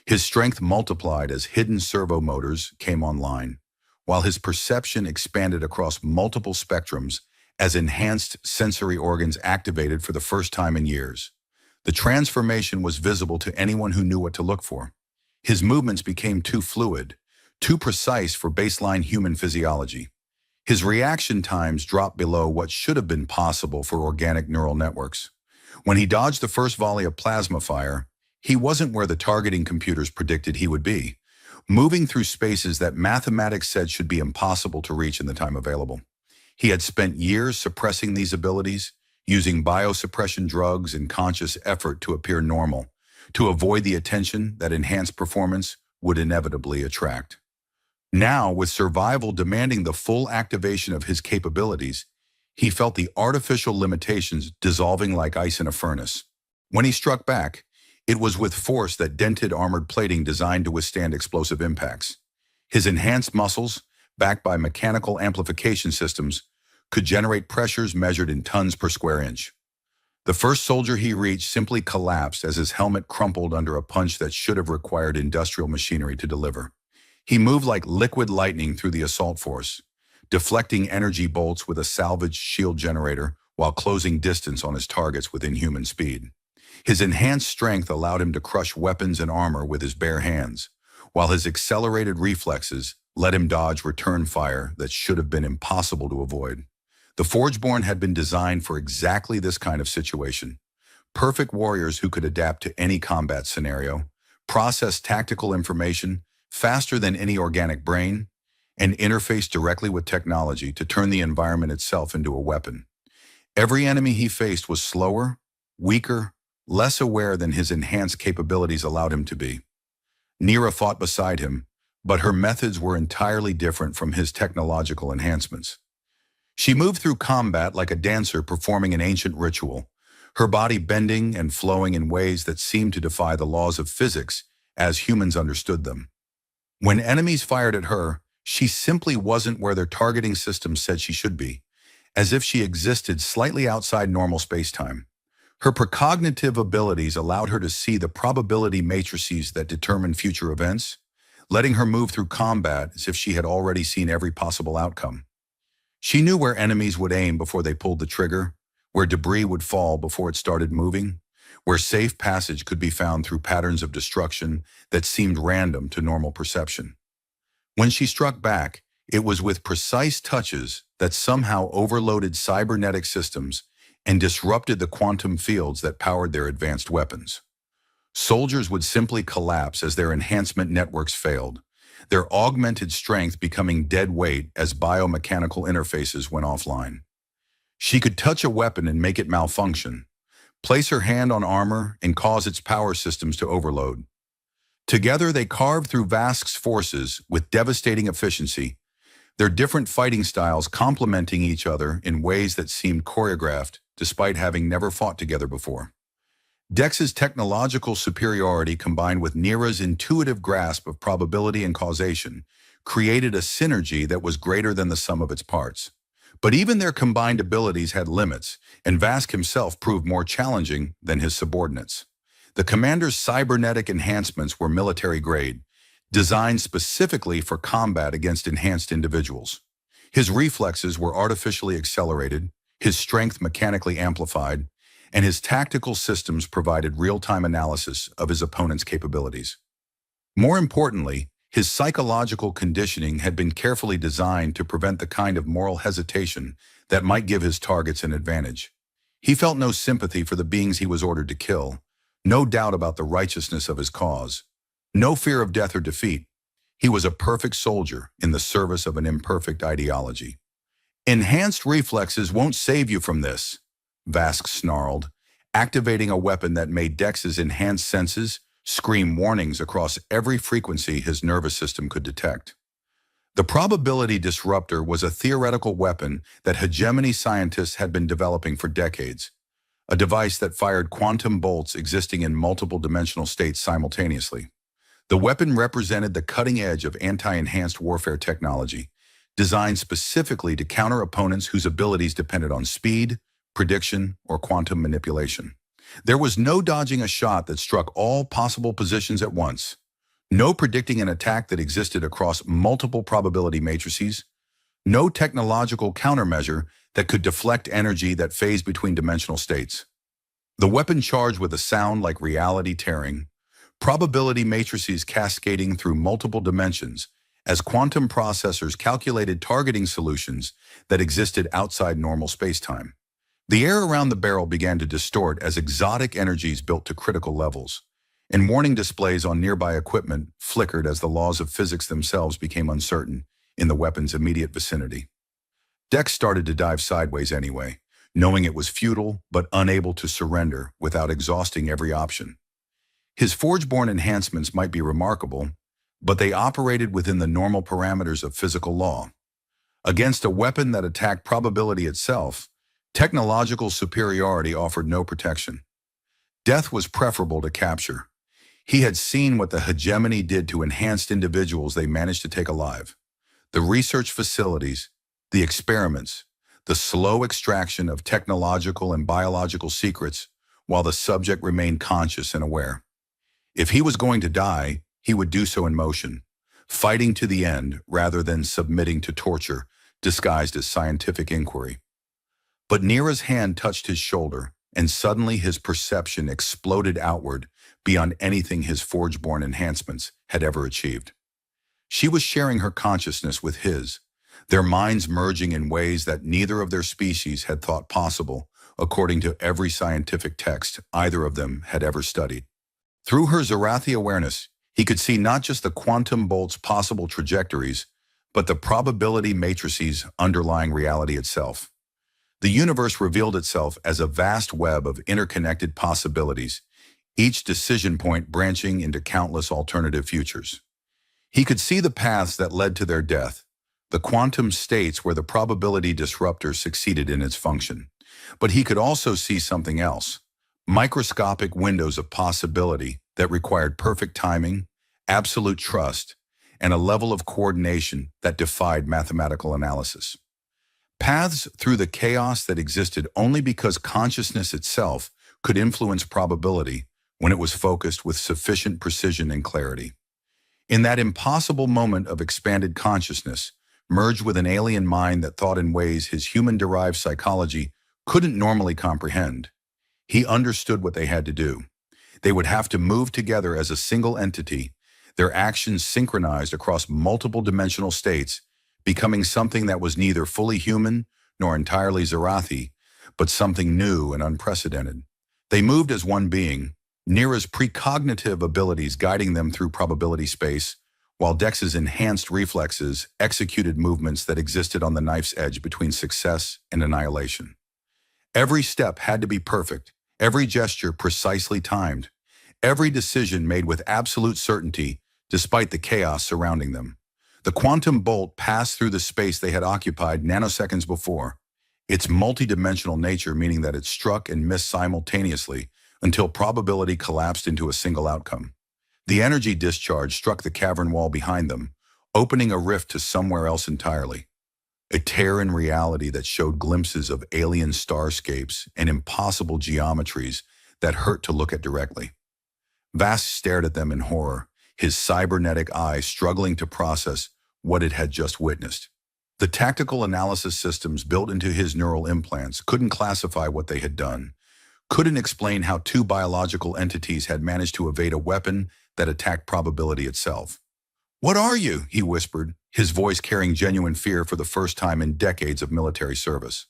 His strength multiplied as hidden servo motors came online, while his perception expanded across multiple spectrums as enhanced sensory organs activated for the first time in years. The transformation was visible to anyone who knew what to look for. His movements became too fluid, too precise for baseline human physiology. His reaction times dropped below what should have been possible for organic neural networks. When he dodged the first volley of plasma fire, he wasn't where the targeting computers predicted he would be, moving through spaces that mathematics said should be impossible to reach in the time available. He had spent years suppressing these abilities, using biosuppression drugs in conscious effort to appear normal, to avoid the attention that enhanced performance would inevitably attract. Now, with survival demanding the full activation of his capabilities, he felt the artificial limitations dissolving like ice in a furnace. When he struck back, it was with force that dented armored plating designed to withstand explosive impacts. His enhanced muscles, backed by mechanical amplification systems, could generate pressures measured in tons per square inch. The first soldier he reached simply collapsed as his helmet crumpled under a punch that should have required industrial machinery to deliver. He moved like liquid lightning through the assault force, deflecting energy bolts with a salvaged shield generator while closing distance on his targets with inhuman speed. His enhanced strength allowed him to crush weapons and armor with his bare hands, while his accelerated reflexes let him dodge return fire that should have been impossible to avoid. The Forgeborn had been designed for exactly this kind of situation. Perfect warriors who could adapt to any combat scenario, process tactical information faster than any organic brain, and interface directly with technology to turn the environment itself into a weapon. Every enemy he faced was slower, weaker, less aware than his enhanced capabilities allowed him to be. Nira fought beside him, but her methods were entirely different from his technological enhancements. She moved through combat like a dancer performing an ancient ritual, her body bending and flowing in ways that seemed to defy the laws of physics as humans understood them. When enemies fired at her, she simply wasn't where their targeting systems said she should be, as if she existed slightly outside normal space-time. Her precognitive abilities allowed her to see the probability matrices that determine future events, letting her move through combat as if she had already seen every possible outcome. She knew where enemies would aim before they pulled the trigger, where debris would fall before it started moving, where safe passage could be found through patterns of destruction that seemed random to normal perception. When she struck back, it was with precise touches that somehow overloaded cybernetic systems and disrupted the quantum fields that powered their advanced weapons. Soldiers would simply collapse as their enhancement networks failed, their augmented strength becoming dead weight as biomechanical interfaces went offline. She could touch a weapon and make it malfunction, place her hand on armor and cause its power systems to overload. Together, they carved through Vask's forces with devastating efficiency, their different fighting styles complementing each other in ways that seemed choreographed despite having never fought together before. Dex's technological superiority combined with Nira's intuitive grasp of probability and causation created a synergy that was greater than the sum of its parts. But even their combined abilities had limits, and Vask himself proved more challenging than his subordinates. The commander's cybernetic enhancements were military-grade, designed specifically for combat against enhanced individuals. His reflexes were artificially accelerated, his strength mechanically amplified, and his tactical systems provided real-time analysis of his opponent's capabilities. More importantly, his psychological conditioning had been carefully designed to prevent the kind of moral hesitation that might give his targets an advantage. He felt no sympathy for the beings he was ordered to kill, no doubt about the righteousness of his cause, no fear of death or defeat. He was a perfect soldier in the service of an imperfect ideology. "Enhanced reflexes won't save you from this," Vask snarled, activating a weapon that made Dex's enhanced senses scream warnings across every frequency his nervous system could detect. The probability disruptor was a theoretical weapon that hegemony scientists had been developing for decades, a device that fired quantum bolts existing in multiple dimensional states simultaneously. The weapon represented the cutting edge of anti-enhanced warfare technology, designed specifically to counter opponents whose abilities depended on speed, prediction, or quantum manipulation. There was no dodging a shot that struck all possible positions at once, no predicting an attack that existed across multiple probability matrices, no technological countermeasure that could deflect energy that phased between dimensional states. The weapon charged with a sound like reality tearing, probability matrices cascading through multiple dimensions as quantum processors calculated targeting solutions that existed outside normal spacetime. The air around the barrel began to distort as exotic energies built to critical levels, and warning displays on nearby equipment flickered as the laws of physics themselves became uncertain in the weapon's immediate vicinity. Dex started to dive sideways anyway, knowing it was futile but unable to surrender without exhausting every option. His Forge-born enhancements might be remarkable, but they operated within the normal parameters of physical law. Against a weapon that attacked probability itself, technological superiority offered no protection. Death was preferable to capture. He had seen what the hegemony did to enhanced individuals they managed to take alive. The research facilities, the experiments, the slow extraction of technological and biological secrets while the subject remained conscious and aware. If he was going to die, he would do so in motion, fighting to the end rather than submitting to torture disguised as scientific inquiry. But Nira's hand touched his shoulder, and suddenly his perception exploded outward beyond anything his Forge-born enhancements had ever achieved. She was sharing her consciousness with his, their minds merging in ways that neither of their species had thought possible, according to every scientific text either of them had ever studied. Through her Zarathi awareness, he could see not just the quantum bolt's possible trajectories, but the probability matrices underlying reality itself. The universe revealed itself as a vast web of interconnected possibilities, each decision point branching into countless alternative futures. He could see the paths that led to their death, the quantum states where the probability disruptor succeeded in its function. But he could also see something else, microscopic windows of possibility that required perfect timing, absolute trust, and a level of coordination that defied mathematical analysis. Paths through the chaos that existed only because consciousness itself could influence probability when it was focused with sufficient precision and clarity. In that impossible moment of expanded consciousness, merged with an alien mind that thought in ways his human-derived psychology couldn't normally comprehend, he understood what they had to do. They would have to move together as a single entity, their actions synchronized across multiple dimensional states, becoming something that was neither fully human nor entirely Zarathi, but something new and unprecedented. They moved as one being, Nira's precognitive abilities guiding them through probability space, while Dex's enhanced reflexes executed movements that existed on the knife's edge between success and annihilation. Every step had to be perfect, every gesture precisely timed, every decision made with absolute certainty despite the chaos surrounding them. The quantum bolt passed through the space they had occupied nanoseconds before, its multidimensional nature meaning that it struck and missed simultaneously until probability collapsed into a single outcome. The energy discharge struck the cavern wall behind them, opening a rift to somewhere else entirely. A tear in reality that showed glimpses of alien starscapes and impossible geometries that hurt to look at directly. Vast stared at them in horror, his cybernetic eye struggling to process what it had just witnessed. The tactical analysis systems built into his neural implants couldn't classify what they had done, couldn't explain how two biological entities had managed to evade a weapon that attacked probability itself. "What are you?" he whispered, his voice carrying genuine fear for the first time in decades of military service.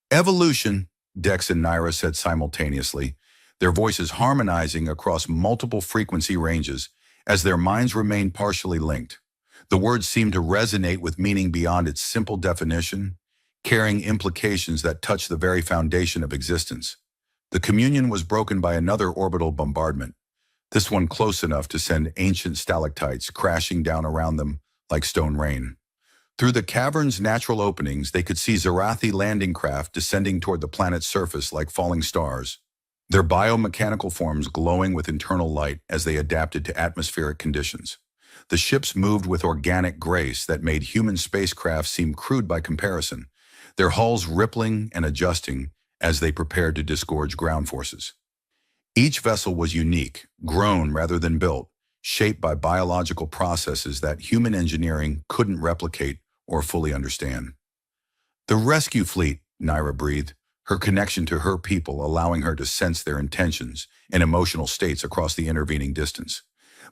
"Evolution," Dex and Nira said simultaneously, their voices harmonizing across multiple frequency ranges as their minds remained partially linked. The words seemed to resonate with meaning beyond its simple definition, carrying implications that touched the very foundation of existence. The communion was broken by another orbital bombardment, this one close enough to send ancient stalactites crashing down around them like stone rain. Through the cavern's natural openings, they could see Zarathi landing craft descending toward the planet's surface like falling stars. their biomechanical forms glowing with internal light as they adapted to atmospheric conditions. The ships moved with organic grace that made human spacecraft seem crude by comparison, their hulls rippling and adjusting as they prepared to disgorge ground forces. Each vessel was unique, grown rather than built, shaped by biological processes that human engineering couldn't replicate or fully understand. The rescue fleet, Naira breathed, her connection to her people allowing her to sense their intentions and emotional states across the intervening distance.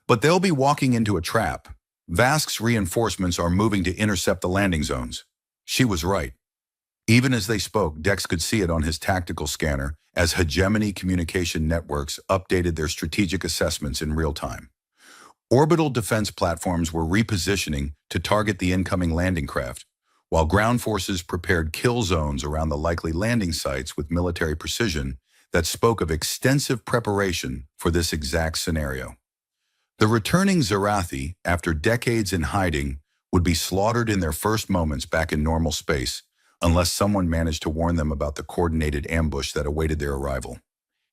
But they'll be walking into a trap. Vask's reinforcements are moving to intercept the landing zones. She was right. Even as they spoke, Dex could see it on his tactical scanner as Hegemony Communication Networks updated their strategic assessments in real time. Orbital defense platforms were repositioning to target the incoming landing craft, while ground forces prepared kill zones around the likely landing sites with military precision that spoke of extensive preparation for this exact scenario. The returning Zarathi, after decades in hiding, would be slaughtered in their first moments back in normal space, unless someone managed to warn them about the coordinated ambush that awaited their arrival.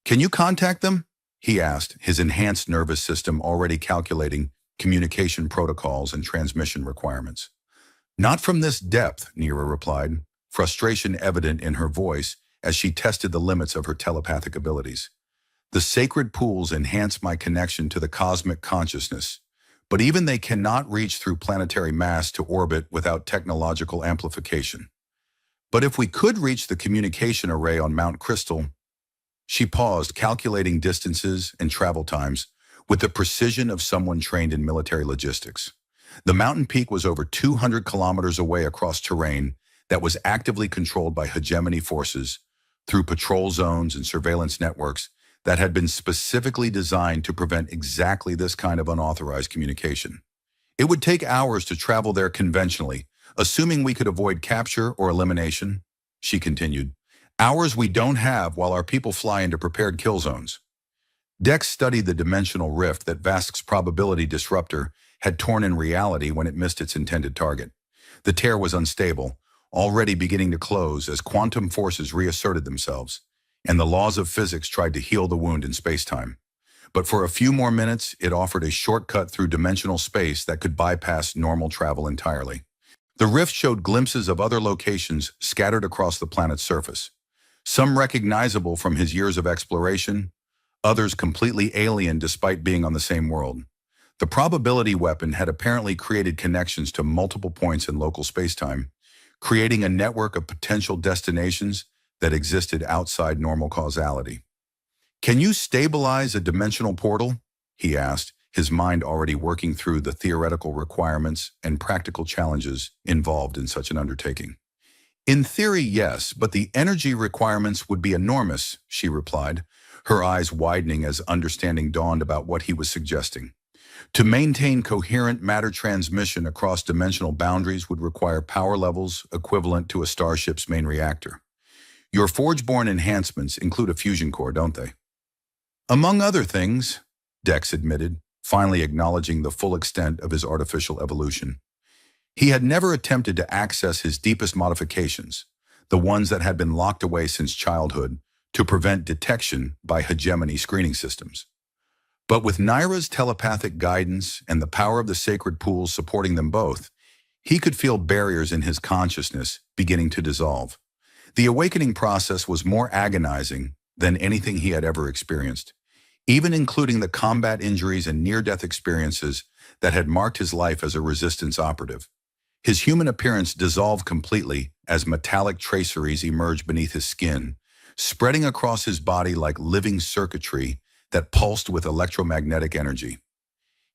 "Can you contact them?" he asked, his enhanced nervous system already calculating communication protocols and transmission requirements. "Not from this depth," Nira replied, frustration evident in her voice as she tested the limits of her telepathic abilities. "The sacred pools enhance my connection to the cosmic consciousness, but even they cannot reach through planetary mass to orbit without technological amplification. But if we could reach the communication array on Mount Crystal..." She paused, calculating distances and travel times with the precision of someone trained in military logistics. The mountain peak was over 200 kilometers away across terrain that was actively controlled by hegemony forces through patrol zones and surveillance networks that had been specifically designed to prevent exactly this kind of unauthorized communication. It would take hours to travel there conventionally, assuming we could avoid capture or elimination, she continued. Hours we don't have while our people fly into prepared kill zones. Dex studied the dimensional rift that Vask's probability disruptor had torn in reality when it missed its intended target. The tear was unstable, already beginning to close as quantum forces reasserted themselves, and the laws of physics tried to heal the wound in spacetime. But for a few more minutes, it offered a shortcut through dimensional space that could bypass normal travel entirely. The rift showed glimpses of other locations scattered across the planet's surface, some recognizable from his years of exploration, others completely alien despite being on the same world. The probability weapon had apparently created connections to multiple points in local spacetime, creating a network of potential destinations that existed outside normal causality. "Can you stabilize a dimensional portal?" he asked, his mind already working through the theoretical requirements and practical challenges involved in such an undertaking. "In theory, yes, but the energy requirements would be enormous," she replied, her eyes widening as understanding dawned about what he was suggesting. To maintain coherent matter transmission across dimensional boundaries would require power levels equivalent to a starship's main reactor. "Your Forge-born enhancements include a fusion core, don't they?" "Among other things," Dex admitted, finally acknowledging the full extent of his artificial evolution. He had never attempted to access his deepest modifications, the ones that had been locked away since childhood, to prevent detection by hegemony screening systems. But with Naira's telepathic guidance and the power of the sacred pools supporting them both, he could feel barriers in his consciousness beginning to dissolve. The awakening process was more agonizing than anything he had ever experienced, even including the combat injuries and near-death experiences that had marked his life as a resistance operative. His human appearance dissolved completely as metallic traceries emerged beneath his skin, spreading across his body like living circuitry that pulsed with electromagnetic energy.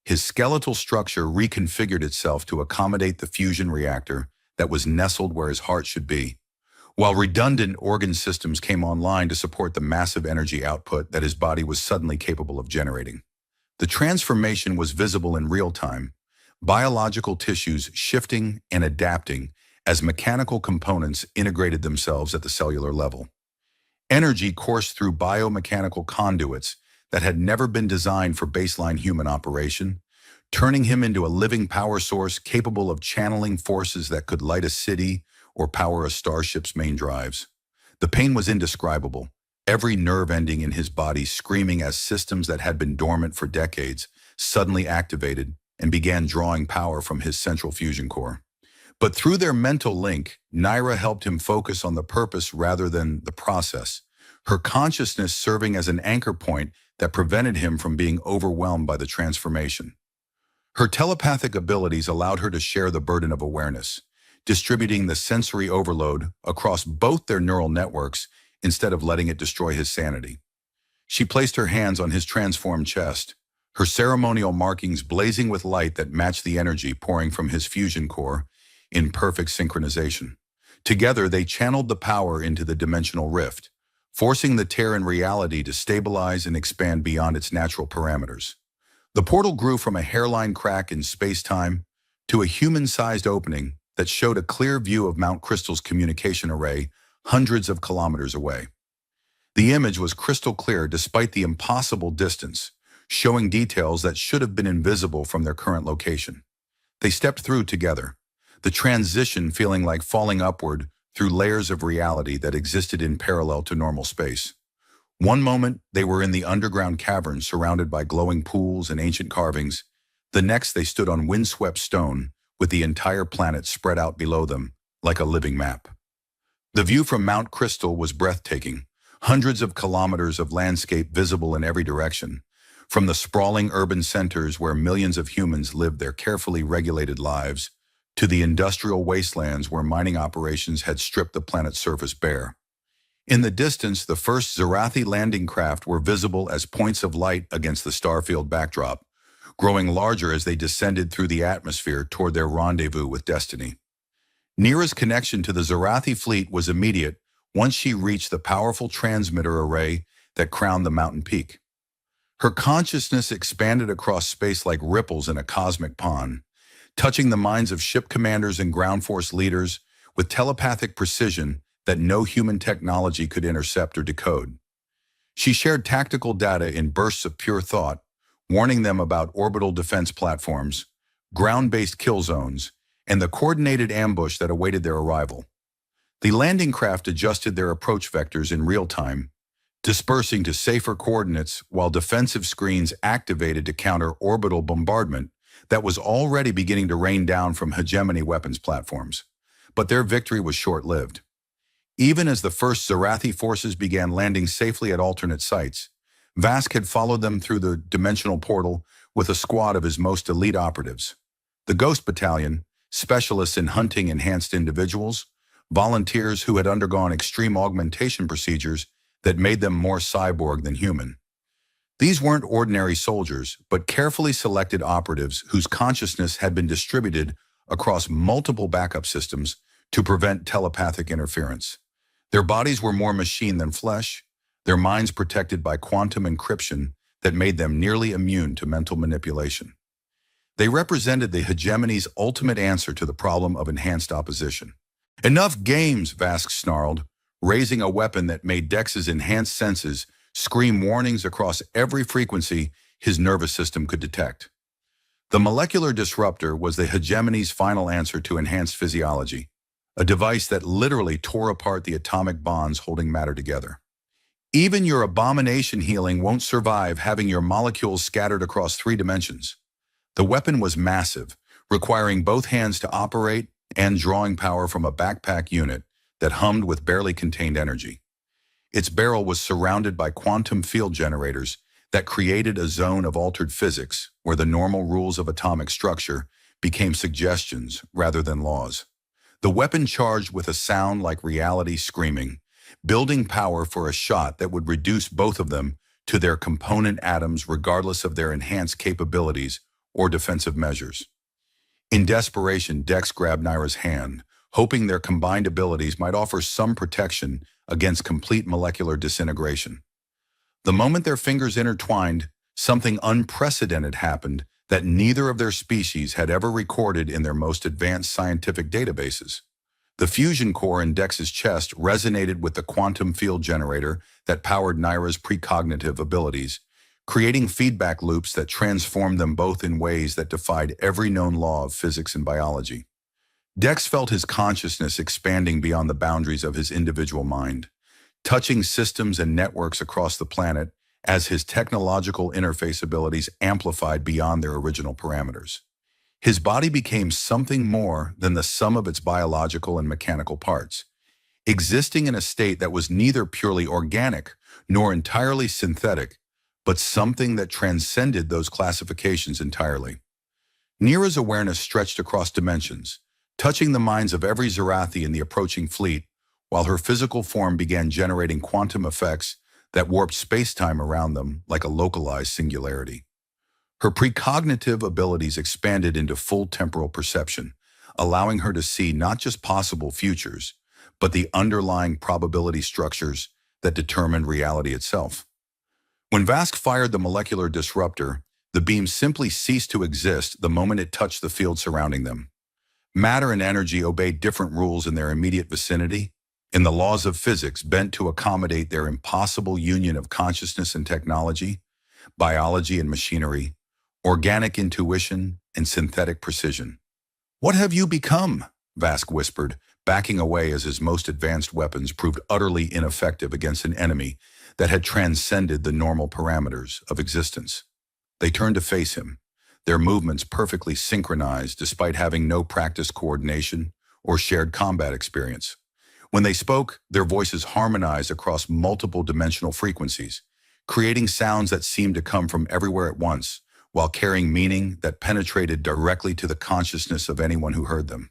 His skeletal structure reconfigured itself to accommodate the fusion reactor that was nestled where his heart should be, while redundant organ systems came online to support the massive energy output that his body was suddenly capable of generating. The transformation was visible in real time, biological tissues shifting and adapting as mechanical components integrated themselves at the cellular level. Energy coursed through biomechanical conduits that had never been designed for baseline human operation, turning him into a living power source capable of channeling forces that could light a city or power a starship's main drives. The pain was indescribable, every nerve ending in his body screaming as systems that had been dormant for decades suddenly activated and began drawing power from his central fusion core. But through their mental link, Naira helped him focus on the purpose rather than the process, her consciousness serving as an anchor point that prevented him from being overwhelmed by the transformation. Her telepathic abilities allowed her to share the burden of awareness, distributing the sensory overload across both their neural networks instead of letting it destroy his sanity. She placed her hands on his transformed chest, her ceremonial markings blazing with light that matched the energy pouring from his fusion core in perfect synchronization. Together, they channeled the power into the dimensional rift, forcing the tear in reality to stabilize and expand beyond its natural parameters. The portal grew from a hairline crack in space-time to a human-sized opening that showed a clear view of Mount Crystal's communication array hundreds of kilometers away. The image was crystal clear despite the impossible distance, showing details that should have been invisible from their current location. They stepped through together, the transition feeling like falling upward through layers of reality that existed in parallel to normal space. One moment, they were in the underground cavern surrounded by glowing pools and ancient carvings. The next, they stood on windswept stone, with the entire planet spread out below them, like a living map. The view from Mount Crystal was breathtaking, hundreds of kilometers of landscape visible in every direction, from the sprawling urban centers where millions of humans lived their carefully regulated lives, to the industrial wastelands where mining operations had stripped the planet's surface bare. In the distance, the first Zarathi landing craft were visible as points of light against the starfield backdrop, growing larger as they descended through the atmosphere toward their rendezvous with destiny. Nira's connection to the Zarathi fleet was immediate once she reached the powerful transmitter array that crowned the mountain peak. Her consciousness expanded across space like ripples in a cosmic pond, touching the minds of ship commanders and ground force leaders with telepathic precision that no human technology could intercept or decode. She shared tactical data in bursts of pure thought, warning them about orbital defense platforms, ground-based kill zones, and the coordinated ambush that awaited their arrival. The landing craft adjusted their approach vectors in real time, dispersing to safer coordinates while defensive screens activated to counter orbital bombardment that was already beginning to rain down from hegemony weapons platforms. But their victory was short-lived. Even as the first Zarathi forces began landing safely at alternate sites, Vask had followed them through the dimensional portal with a squad of his most elite operatives. The Ghost Battalion, specialists in hunting enhanced individuals, volunteers who had undergone extreme augmentation procedures that made them more cyborg than human. These weren't ordinary soldiers, but carefully selected operatives whose consciousness had been distributed across multiple backup systems to prevent telepathic interference. Their bodies were more machine than flesh, their minds protected by quantum encryption that made them nearly immune to mental manipulation. They represented the hegemony's ultimate answer to the problem of enhanced opposition. "Enough games," Vask snarled, raising a weapon that made Dex's enhanced senses scream warnings across every frequency his nervous system could detect. The molecular disruptor was the hegemony's final answer to enhanced physiology, a device that literally tore apart the atomic bonds holding matter together. Even your abomination healing won't survive having your molecules scattered across 3 dimensions. The weapon was massive, requiring both hands to operate and drawing power from a backpack unit that hummed with barely contained energy. Its barrel was surrounded by quantum field generators that created a zone of altered physics where the normal rules of atomic structure became suggestions rather than laws. The weapon charged with a sound like reality screaming, building power for a shot that would reduce both of them to their component atoms regardless of their enhanced capabilities or defensive measures. In desperation, Dex grabbed Naira's hand, hoping their combined abilities might offer some protection against complete molecular disintegration. The moment their fingers intertwined, something unprecedented happened that neither of their species had ever recorded in their most advanced scientific databases. The fusion core in Dex's chest resonated with the quantum field generator that powered Naira's precognitive abilities, creating feedback loops that transformed them both in ways that defied every known law of physics and biology. Dex felt his consciousness expanding beyond the boundaries of his individual mind, touching systems and networks across the planet as his technological interface abilities amplified beyond their original parameters. His body became something more than the sum of its biological and mechanical parts, existing in a state that was neither purely organic nor entirely synthetic, but something that transcended those classifications entirely. Nira's awareness stretched across dimensions, touching the minds of every Zerathi in the approaching fleet, while her physical form began generating quantum effects that warped space-time around them like a localized singularity. Her precognitive abilities expanded into full temporal perception, allowing her to see not just possible futures, but the underlying probability structures that determined reality itself. When Vask fired the molecular disruptor, the beam simply ceased to exist the moment it touched the field surrounding them. Matter and energy obeyed different rules in their immediate vicinity, in the laws of physics bent to accommodate their impossible union of consciousness and technology, biology and machinery, organic intuition and synthetic precision. "What have you become?" Vask whispered, backing away as his most advanced weapons proved utterly ineffective against an enemy that had transcended the normal parameters of existence. They turned to face him, their movements perfectly synchronized despite having no practiced coordination or shared combat experience. When they spoke, their voices harmonized across multiple dimensional frequencies, creating sounds that seemed to come from everywhere at once, while carrying meaning that penetrated directly to the consciousness of anyone who heard them.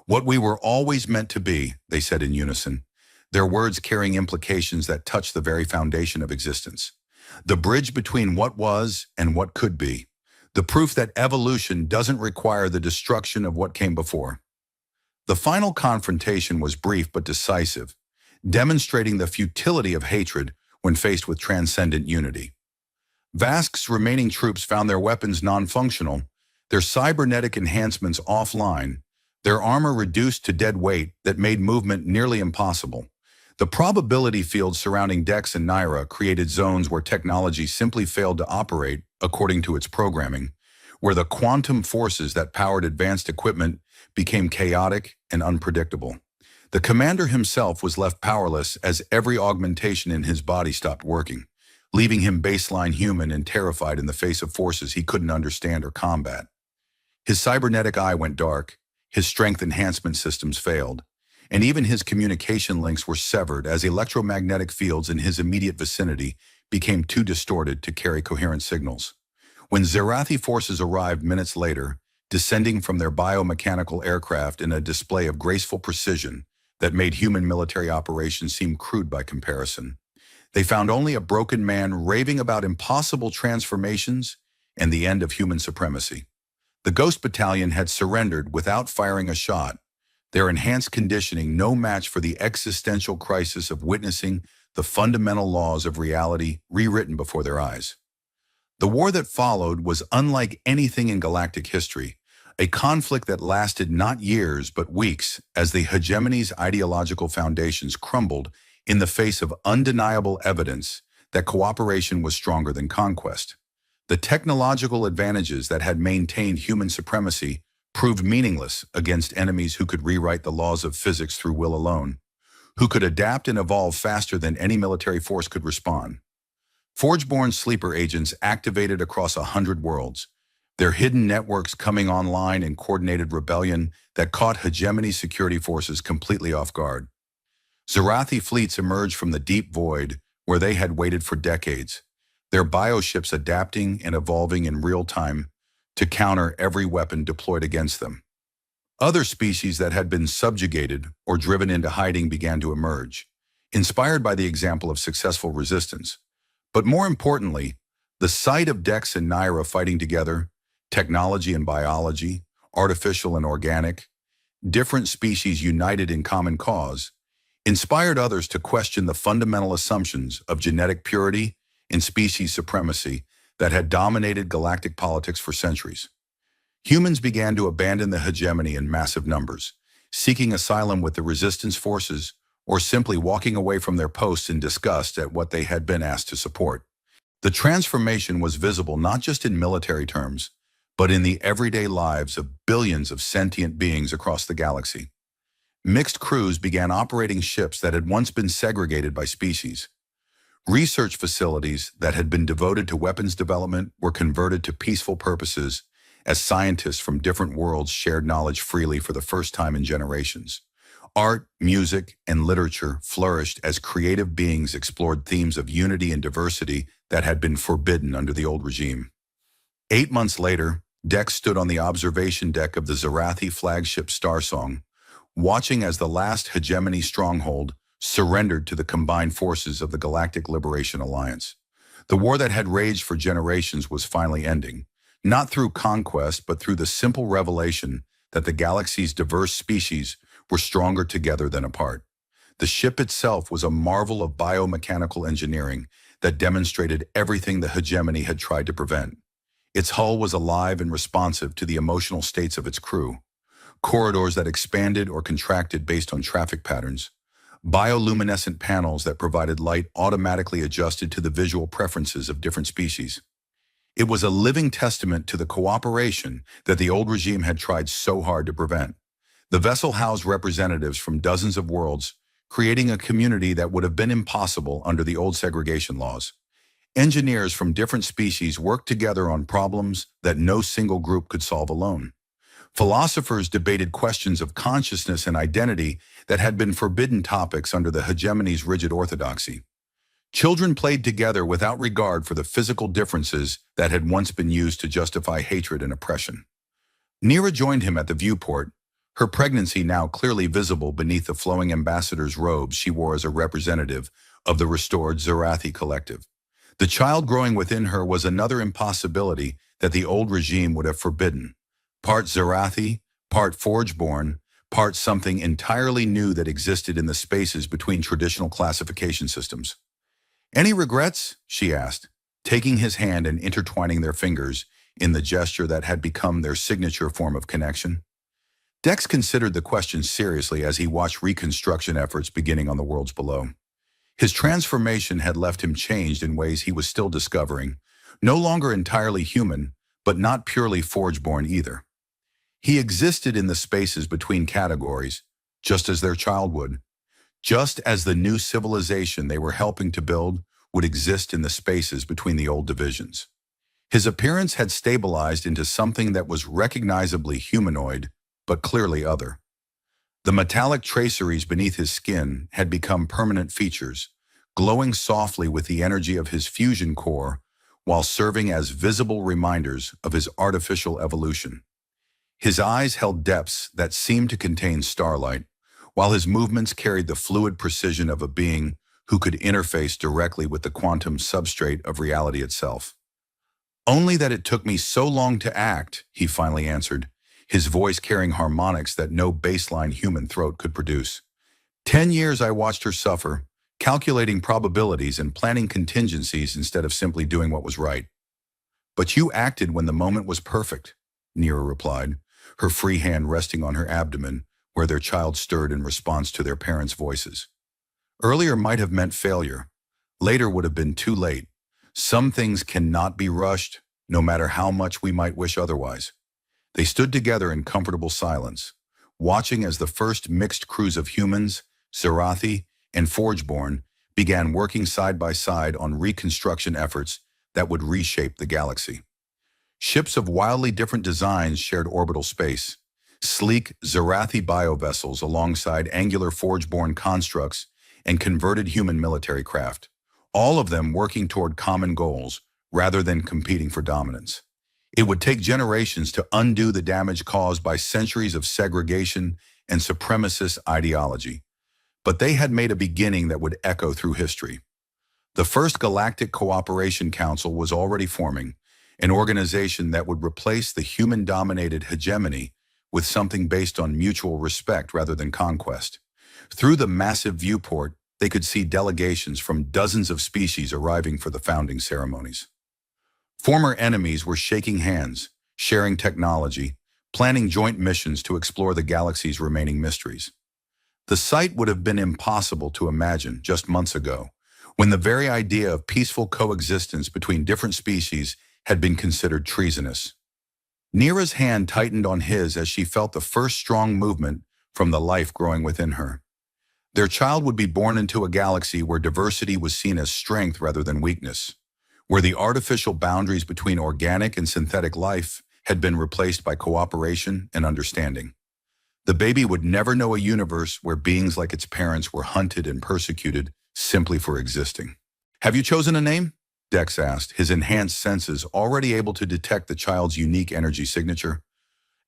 "What we were always meant to be," they said in unison, their words carrying implications that touched the very foundation of existence. The bridge between what was and what could be. The proof that evolution doesn't require the destruction of what came before. The final confrontation was brief but decisive, demonstrating the futility of hatred when faced with transcendent unity. Vask's remaining troops found their weapons non-functional, their cybernetic enhancements offline, their armor reduced to dead weight that made movement nearly impossible. The probability fields surrounding Dex and Nira created zones where technology simply failed to operate according to its programming, where the quantum forces that powered advanced equipment became chaotic and unpredictable. The commander himself was left powerless as every augmentation in his body stopped working, leaving him baseline human and terrified in the face of forces he couldn't understand or combat. His cybernetic eye went dark, his strength enhancement systems failed, and even his communication links were severed as electromagnetic fields in his immediate vicinity became too distorted to carry coherent signals. When Zerathi forces arrived minutes later, descending from their biomechanical aircraft in a display of graceful precision that made human military operations seem crude by comparison, they found only a broken man raving about impossible transformations and the end of human supremacy. The Ghost Battalion had surrendered without firing a shot, their enhanced conditioning no match for the existential crisis of witnessing the fundamental laws of reality rewritten before their eyes. The war that followed was unlike anything in galactic history, a conflict that lasted not years but weeks as the hegemony's ideological foundations crumbled in the face of undeniable evidence that cooperation was stronger than conquest. The technological advantages that had maintained human supremacy proved meaningless against enemies who could rewrite the laws of physics through will alone, who could adapt and evolve faster than any military force could respond. Forgeborn sleeper agents activated across 100 worlds, their hidden networks coming online in coordinated rebellion that caught hegemony security forces completely off guard. Zerathi fleets emerged from the deep void where they had waited for decades, their bioships adapting and evolving in real time to counter every weapon deployed against them. Other species that had been subjugated or driven into hiding began to emerge, inspired by the example of successful resistance. But more importantly, the sight of Dex and Nira fighting together, technology and biology, artificial and organic, different species united in common cause, inspired others to question the fundamental assumptions of genetic purity and species supremacy that had dominated galactic politics for centuries. Humans began to abandon the hegemony in massive numbers, seeking asylum with the resistance forces or simply walking away from their posts in disgust at what they had been asked to support. The transformation was visible not just in military terms, but in the everyday lives of billions of sentient beings across the galaxy. Mixed crews began operating ships that had once been segregated by species. Research facilities that had been devoted to weapons development were converted to peaceful purposes as scientists from different worlds shared knowledge freely for the first time in generations. Art, music, and literature flourished as creative beings explored themes of unity and diversity that had been forbidden under the old regime. 8 months later, Dex stood on the observation deck of the Zarathi flagship Starsong, watching as the last hegemony stronghold surrendered to the combined forces of the Galactic Liberation Alliance. The war that had raged for generations was finally ending, not through conquest but through the simple revelation that the galaxy's diverse species were stronger together than apart. The ship itself was a marvel of biomechanical engineering that demonstrated everything the hegemony had tried to prevent. Its hull was alive and responsive to the emotional states of its crew. Corridors that expanded or contracted based on traffic patterns. Bioluminescent panels that provided light automatically adjusted to the visual preferences of different species. It was a living testament to the cooperation that the old regime had tried so hard to prevent. The vessel housed representatives from dozens of worlds, creating a community that would have been impossible under the old segregation laws. Engineers from different species worked together on problems that no single group could solve alone. Philosophers debated questions of consciousness and identity that had been forbidden topics under the hegemony's rigid orthodoxy. Children played together without regard for the physical differences that had once been used to justify hatred and oppression. Nira joined him at the viewport, her pregnancy now clearly visible beneath the flowing ambassador's robes she wore as a representative of the restored Zarathi collective. The child growing within her was another impossibility that the old regime would have forbidden. Part Zarathi, part Forgeborn, part something entirely new that existed in the spaces between traditional classification systems. "Any regrets?" she asked, taking his hand and intertwining their fingers in the gesture that had become their signature form of connection. Dex considered the question seriously as he watched reconstruction efforts beginning on the worlds below. His transformation had left him changed in ways he was still discovering, no longer entirely human, but not purely Forgeborn either. He existed in the spaces between categories, just as their child would, just as the new civilization they were helping to build would exist in the spaces between the old divisions. His appearance had stabilized into something that was recognizably humanoid, but clearly other. The metallic traceries beneath his skin had become permanent features, glowing softly with the energy of his fusion core while serving as visible reminders of his artificial evolution. His eyes held depths that seemed to contain starlight, while his movements carried the fluid precision of a being who could interface directly with the quantum substrate of reality itself. "Only that it took me so long to act," he finally answered, his voice carrying harmonics that no baseline human throat could produce. 10 years I watched her suffer, calculating probabilities and planning contingencies instead of simply doing what was right. "But you acted when the moment was perfect," Nira replied, her free hand resting on her abdomen where their child stirred in response to their parents' voices. Earlier might have meant failure. Later would have been too late. Some things cannot be rushed, no matter how much we might wish otherwise. They stood together in comfortable silence, watching as the first mixed crews of humans, Zarathi, and Forgeborn began working side by side on reconstruction efforts that would reshape the galaxy. Ships of wildly different designs shared orbital space. Sleek Zarathi biovessels alongside angular Forgeborn constructs and converted human military craft, all of them working toward common goals rather than competing for dominance. It would take generations to undo the damage caused by centuries of segregation and supremacist ideology, but they had made a beginning that would echo through history. The first Galactic Cooperation Council was already forming, an organization that would replace the human-dominated hegemony with something based on mutual respect rather than conquest. Through the massive viewport, they could see delegations from dozens of species arriving for the founding ceremonies. Former enemies were shaking hands, sharing technology, planning joint missions to explore the galaxy's remaining mysteries. The sight would have been impossible to imagine just months ago, when the very idea of peaceful coexistence between different species had been considered treasonous. Nira's hand tightened on his as she felt the first strong movement from the life growing within her. Their child would be born into a galaxy where diversity was seen as strength rather than weakness, where the artificial boundaries between organic and synthetic life had been replaced by cooperation and understanding. The baby would never know a universe where beings like its parents were hunted and persecuted simply for existing. "Have you chosen a name?" Dex asked, his enhanced senses already able to detect the child's unique energy signature.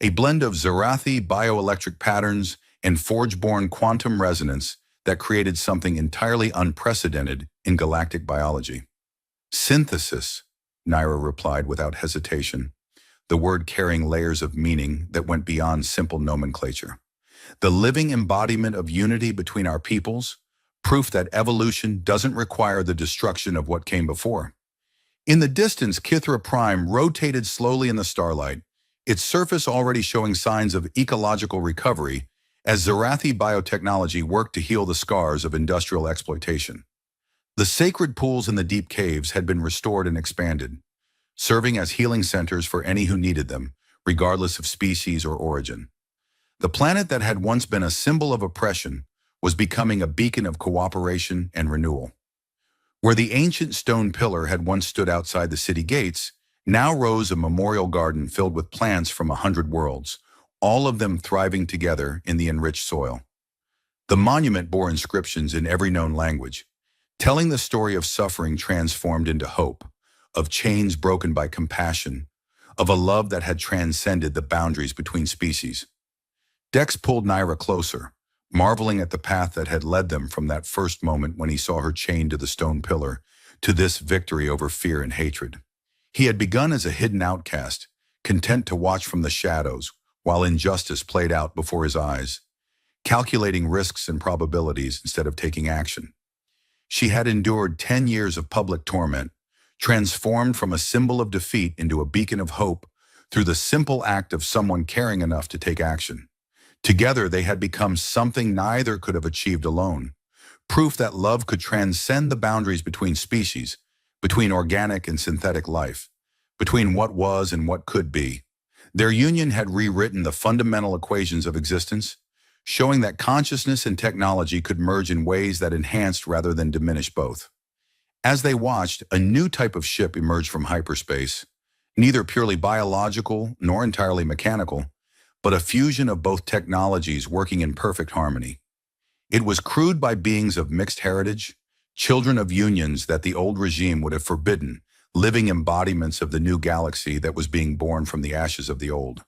A blend of Zarathi bioelectric patterns and Forge-born quantum resonance that created something entirely unprecedented in galactic biology. "Synthesis," Naira replied without hesitation, the word carrying layers of meaning that went beyond simple nomenclature. "The living embodiment of unity between our peoples, proof that evolution doesn't require the destruction of what came before." In the distance, Kithra Prime rotated slowly in the starlight, its surface already showing signs of ecological recovery as Zarathi biotechnology worked to heal the scars of industrial exploitation. The sacred pools in the deep caves had been restored and expanded, serving as healing centers for any who needed them, regardless of species or origin. The planet that had once been a symbol of oppression was becoming a beacon of cooperation and renewal. Where the ancient stone pillar had once stood outside the city gates, now rose a memorial garden filled with plants from 100 worlds, all of them thriving together in the enriched soil. The monument bore inscriptions in every known language, telling the story of suffering transformed into hope, of chains broken by compassion, of a love that had transcended the boundaries between species. Dex pulled Naira closer, marveling at the path that had led them from that first moment when he saw her chained to the stone pillar to this victory over fear and hatred. He had begun as a hidden outcast, content to watch from the shadows while injustice played out before his eyes, calculating risks and probabilities instead of taking action. She had endured 10 years of public torment, transformed from a symbol of defeat into a beacon of hope through the simple act of someone caring enough to take action. Together, they had become something neither could have achieved alone, proof that love could transcend the boundaries between species, between organic and synthetic life, between what was and what could be. Their union had rewritten the fundamental equations of existence, showing that consciousness and technology could merge in ways that enhanced rather than diminished both. As they watched, a new type of ship emerged from hyperspace, neither purely biological nor entirely mechanical, but a fusion of both technologies working in perfect harmony. It was crewed by beings of mixed heritage, children of unions that the old regime would have forbidden, living embodiments of the new galaxy that was being born from the ashes of the old.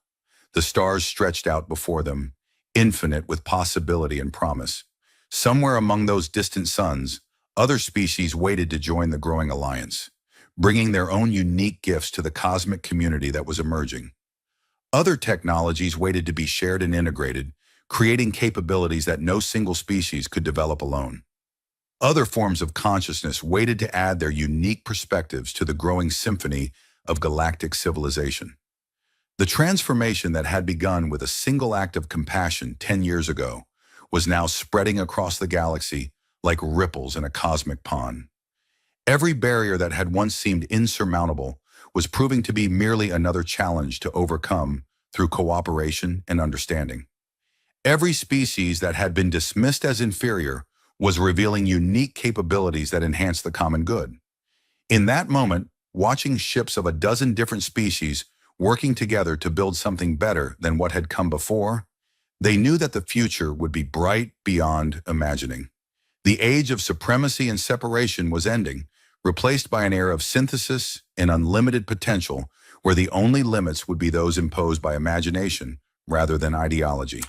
The stars stretched out before them, infinite with possibility and promise. Somewhere among those distant suns, other species waited to join the growing alliance, bringing their own unique gifts to the cosmic community that was emerging. Other technologies waited to be shared and integrated, creating capabilities that no single species could develop alone. Other forms of consciousness waited to add their unique perspectives to the growing symphony of galactic civilization. The transformation that had begun with a single act of compassion 10 years ago was now spreading across the galaxy like ripples in a cosmic pond. Every barrier that had once seemed insurmountable was proving to be merely another challenge to overcome through cooperation and understanding. Every species that had been dismissed as inferior was revealing unique capabilities that enhanced the common good. In that moment, watching ships of a dozen different species working together to build something better than what had come before, they knew that the future would be bright beyond imagining. The age of supremacy and separation was ending, replaced by an era of synthesis and unlimited potential where the only limits would be those imposed by imagination rather than ideology.